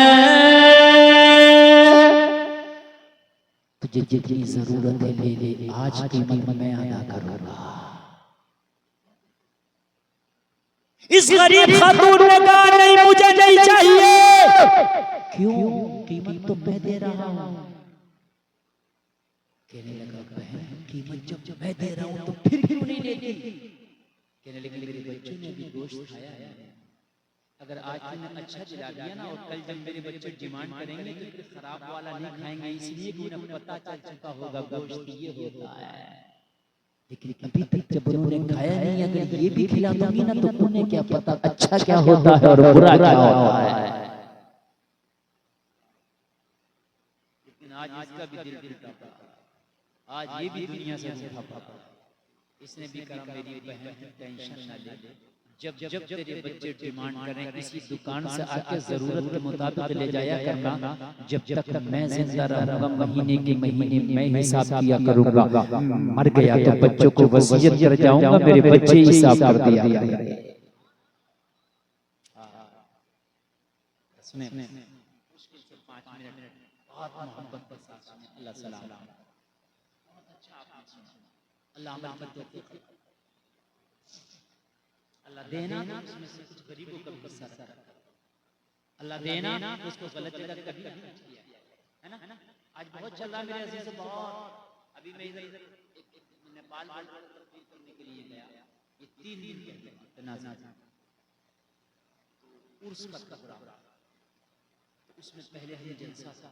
तुझे जितनी जरूरत है ले ले, आज कीमत मैं अदा करूंगा। इस गरीब खातून ने कहा नहीं मुझे नहीं चाहिए। क्यों? कीमत तो मैं दे रहा हूं। कहने लगा बहन कीमत जब मैं दे रहा हूं तो फिर क्यों नहीं लेती? कहने लगी मेरे बच्चों ने भी गोश्त खाया है, अगर आज तुमने अच्छा दिला दिया ना और कल जब मेरे बच्चे डिमांड करेंगे तो फिर खराब वाला नहीं खाएंगे, इसलिए कि उन्हें पता चल चुका होगा गोश्त ये होता है। लेकिन अभी तक जब उन्होंने खाया नहीं, अगर ये भी खिला दूंगी ना तो उन्हें क्या पता अच्छा क्या होता है और बुरा क्या होता है। लेकिन आज इसका भी दिल टूटा, आज ये भी दुनिया से रूठा पड़ा। इसने भी कहा मेरी बहन टेंशन ना ले, जब जब तेरे बच्चे डिमांड करें इसी दुकान से आके जरूरत के मुताबिक ले जाया करना। जब तक मैं जिंदा रहूंगा महीने के महीने मैं हिसाब किया करूंगा। मर गया तो बच्चों को वसीयत कर जाऊंगा, मेरे बच्चे हिसाब कर दिया। सुने मुश्किल से 5 मिनट बहुत मोहब्बत के साथ सुने। अल्लाह सलाम। बहुत अच्छा आपने सुना। अल्लाह अमल करते थे। अल्लाह देना उसमें से कुछ गरीबों का भी हिस्सा रखा। अल्लाह देना उसको गलत जगह कभी नहीं किया है ना। आज बहुत चल रहा है मेरे अजीज, बहुत। अभी मैं इधर नेपाल तकरीर करने के लिए गया, ये 3 दिन पहले तनाज़ा उर्स का प्रोग्राम, उसमें पहले हम जलसा था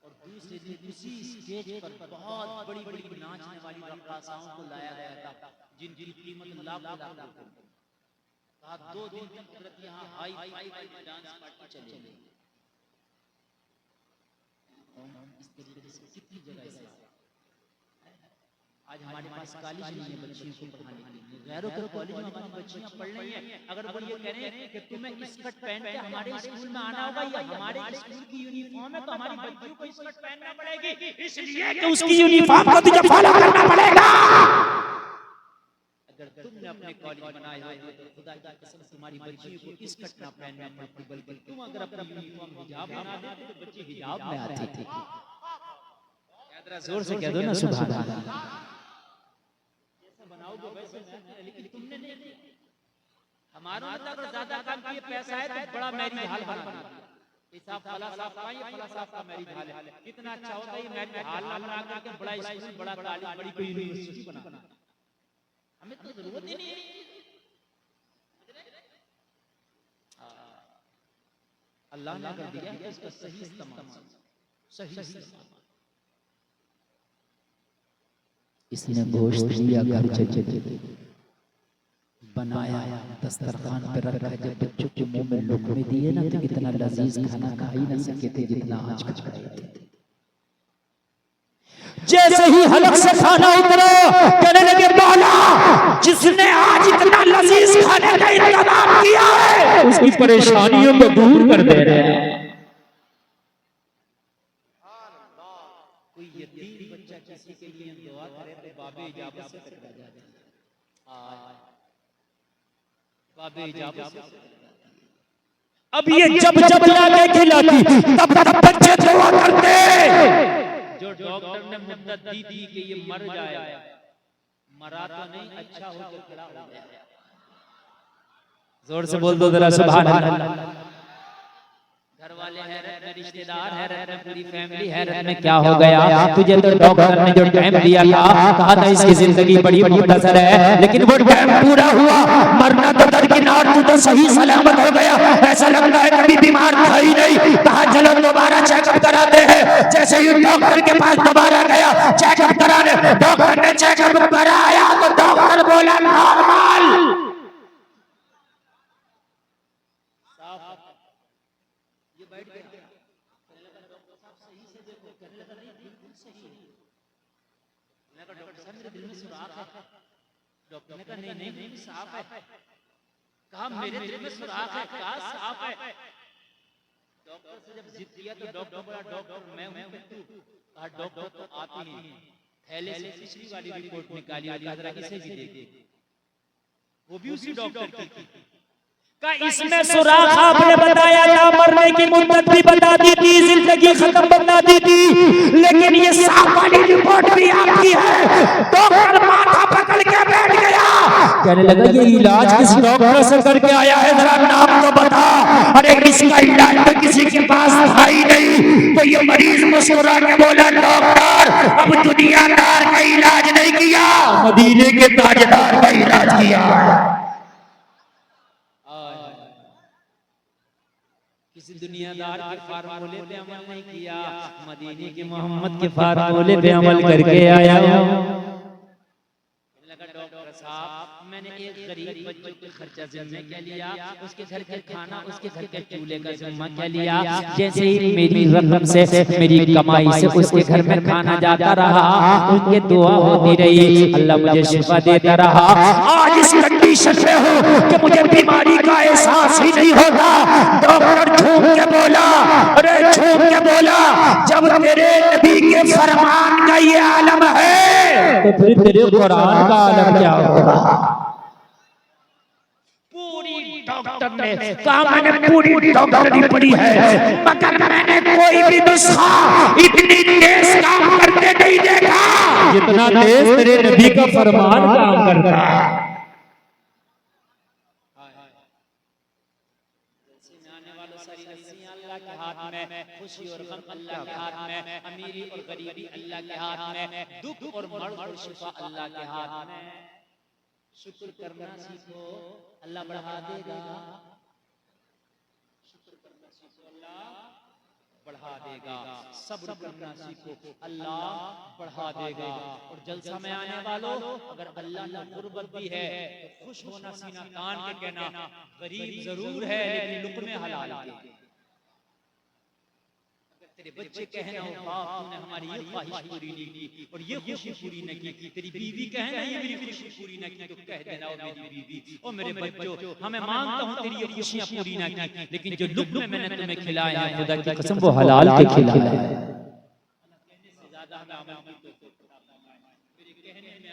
और दूसरे दिन उसी स्टेज पर बहुत बड़ी बड़ी नाचने वाली रक्कासाओं को लाया गया था जिनकी कीमत लाख रुपए। 2 दिन तक हजरत यहाँ हाई फाई डांस पार्टी चलेगी। इस तरीके से कितनी जगह से आज हमारे पास कॉलेज नहीं है बच्चियों को पढ़ाने के लिए। गैरों के कॉलेज में हमारी बच्चियां पढ़ रही हैं। अगर वो ये कह रहे हैं कि तुम्हें स्कर्ट पहन के हमारे स्कूल में आना होगा या हमारे स्कूल की यूनिफॉर्म है, तो हमारी बच्चियों को स्कर्ट पहनना पड़ेगी, इसलिए कि उसकी यूनिफॉर्म को तुझे फॉलो करना पड़ेगा। अगर तुमने अपने कॉलेज बनाए हो तो खुदा की कसम तुम्हारी बच्चियों को स्कर्ट ना पहनना पड़ती, बल्कि तुम अगर अपनी यूनिफॉर्म हिजाब बना देते तो बच्चे हिजाब में आते थे। जरा जोर से कह दो ना सुभान अल्लाह। जैसा बनाओगे वैसे, लेकिन तुमने नहीं किया। हमारा मतलब अगर ज्यादा काम किए पैसा है तो बड़ा मैरिज हॉल बना दिया। साहब फला साहब का ये फला साहब का मैरिज हॉल है, कितना अच्छा होता है ये मैरिज हॉल ना बना करके बड़ा स्कूल, बड़ा कॉलेज, बड़ी कोई यूनिवर्सिटी बना। हमें तो जरूरत ही नहीं है। अल्लाह ने कर दिया कि इसका सही इस्तेमाल, सही इस्तेमाल। इसने गोश्त लिया, घर चले बनाया, दस्तरखान पे रखा। जब बच्चों के मुंह में लुक़मे दिए ना तो इतना लजीज खाना खा ही ना सके थे जितना आज खाए थे। जैसे ही हलक से खाना उतरा कहने लगे मौला, जिसने आज इतना लजीज खाने का इंतजाम किया है उसकी परेशानियों को दूर कर दे रहे हैं। कोई यतीम बच्चा किसी के लिए दुआ करे तो बाबे इजाबत से टकरा जाते हैं। बाबे इजाबत से। अब ये जब जब लाके खिलाती तब तब बच्चे दुआ करते। जो डॉक्टर ने मुद्दत दी थी कि ये मर जाएगा, मरा तो नहीं, अच्छा हो के खड़ा हो गया। जोर से बोल दो जरा सुभान अल्लाह। घर वाले हैरत में, रिश्तेदार हैरत में, पूरी फैमिली हैरत में। क्या हो गया तुझे? तो डॉक्टर ने जो टाइम दिया था, कहा था इसकी जिंदगी बड़ी मुख्तसर है, लेकिन वो टाइम पूरा हुआ। मरना तो दरकिनार, तू तो सही सलामत हो गया। ऐसा लगता है कभी बीमार था ही नहीं। कहा चलो दोबारा चेकअप कराते हैं। जैसे ही डॉक्टर के पास दोबारा गया चेकअप कराने, डॉक्टर ने चेकअप कराया तो डॉक्टर बोला नॉर्मल। ये बैठ गया, डॉक्टर साहब सही से देखो, कहने लगा नहीं बिल्कुल सही है। मैंने कहा डॉक्टर साहब मेरे दिल में सुराख है। डॉक्टर ने कहा नहीं नहीं साफ है। कहा मेरे दिल में सुराख है, कहा साफ है। डॉक्टर से जब जिद किया तो डॉक्टर बोला डॉक्टर मैं हूं तू। कहा डॉक्टर तो आप ही नहीं। थैले से पिछली वाली रिपोर्ट निकाली और जरा इसे भी देख, वो भी उसी डॉक्टर की थी। का इसमें सुराख आपने बताया था, मरने की मुद्दत भी बता दी थी, जिंदगी खत्म बता दी थी, लेकिन ये साफ वाली रिपोर्ट भी आपकी है। डॉक्टर माथा पकड़ के बैठ गया, कहने लगा ये इलाज किस डॉक्टर से करके आया है, जरा नाम तो बता। अरे इसका इलाज तो किसी के पास था ही नहीं। तो ये मरीज मुस्कुरा के बोला डॉक्टर अब दुनियादार का इलाज नहीं किया, मदीने के ताजदार का इलाज किया। किसी दुनियादार के फार्मूले पे अमल नहीं किया, मदीने के मोहम्मद के फार्मूले पे अमल करके आया हूं। लगा डॉक्टर साहब मैंने एक गरीब बच्चों के खर्चा जिम्मे क्या लिया, उसके घर का खाना, उसके घर के चूल्हे का जिम्मा क्या लिया। जैसे ही मेरी रकम से, मेरी कमाई से उसके घर में खाना जाता रहा, उनके दुआ होती रही, अल्लाह मुझे शिफा देता रहा। आज इस कंडीशन में हूँ कि मुझे बीमारी का एहसास ही नहीं होता। डॉक्टर झूम के बोला, अरे झूम के बोला, जब तेरे नबी के फरमान का ये आलम है तो फिर तेरे कुरान का आलम क्या होगा। डॉक्टर ने कहा मैंने पूरी डॉक्टरी पढ़ी है, मगर मैंने कोई भी नुस्खा इतनी तेज काम करते नहीं देखा जितना तेज तेरे नबी का फरमान काम करता है। हाथ में, खुशी और गम अल्लाह के हाथ में, अमीरी और गरीबी अल्लाह के हाथ में, दुख और मर्द और शिफा अल्लाह के हाथ में। शुक्र करना सीखो, अल्लाह बढ़ा देगा। शुक्र करना सीखो, अल्लाह बढ़ा देगा। सब्र करना सीखो, अल्लाह बढ़ा देगा। और जलसा में आने वालों, अगर अल्लाह का कुर्बत भी है तो खुश होना, सीना तान के कहना गरीब जरूर है लेकिन लुक़मे हलाल के। तेरे बच्चे कहना हो बाप तूने हमारी ये ख्वाहिश पूरी नहीं की और ये खुशी पूरी नहीं की, तेरी बीवी कहना ये मेरी खुशी पूरी नहीं की, तो कह देना ओ मेरी बीवी, ओ मेरे बच्चों, हमें मांगता हूं तेरी ये खुशियां पूरी ना की, लेकिन जो लुक़मे मैंने तुम्हें खिलाए हैं खुदा की कसम वो हलाल के खिलाए हैं।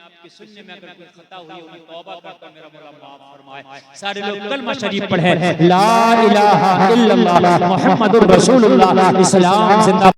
आपके सुनने में अगर कोई खता हुई हो, मैं तौबा करता हूं, मेरा मौला माफ फरमाए। सारे लोग कलमा शरीफ पढ़े, ला इलाहा इल्लल्लाह मुहम्मदुर रसूलुल्लाह, इस्लाम जिंदा।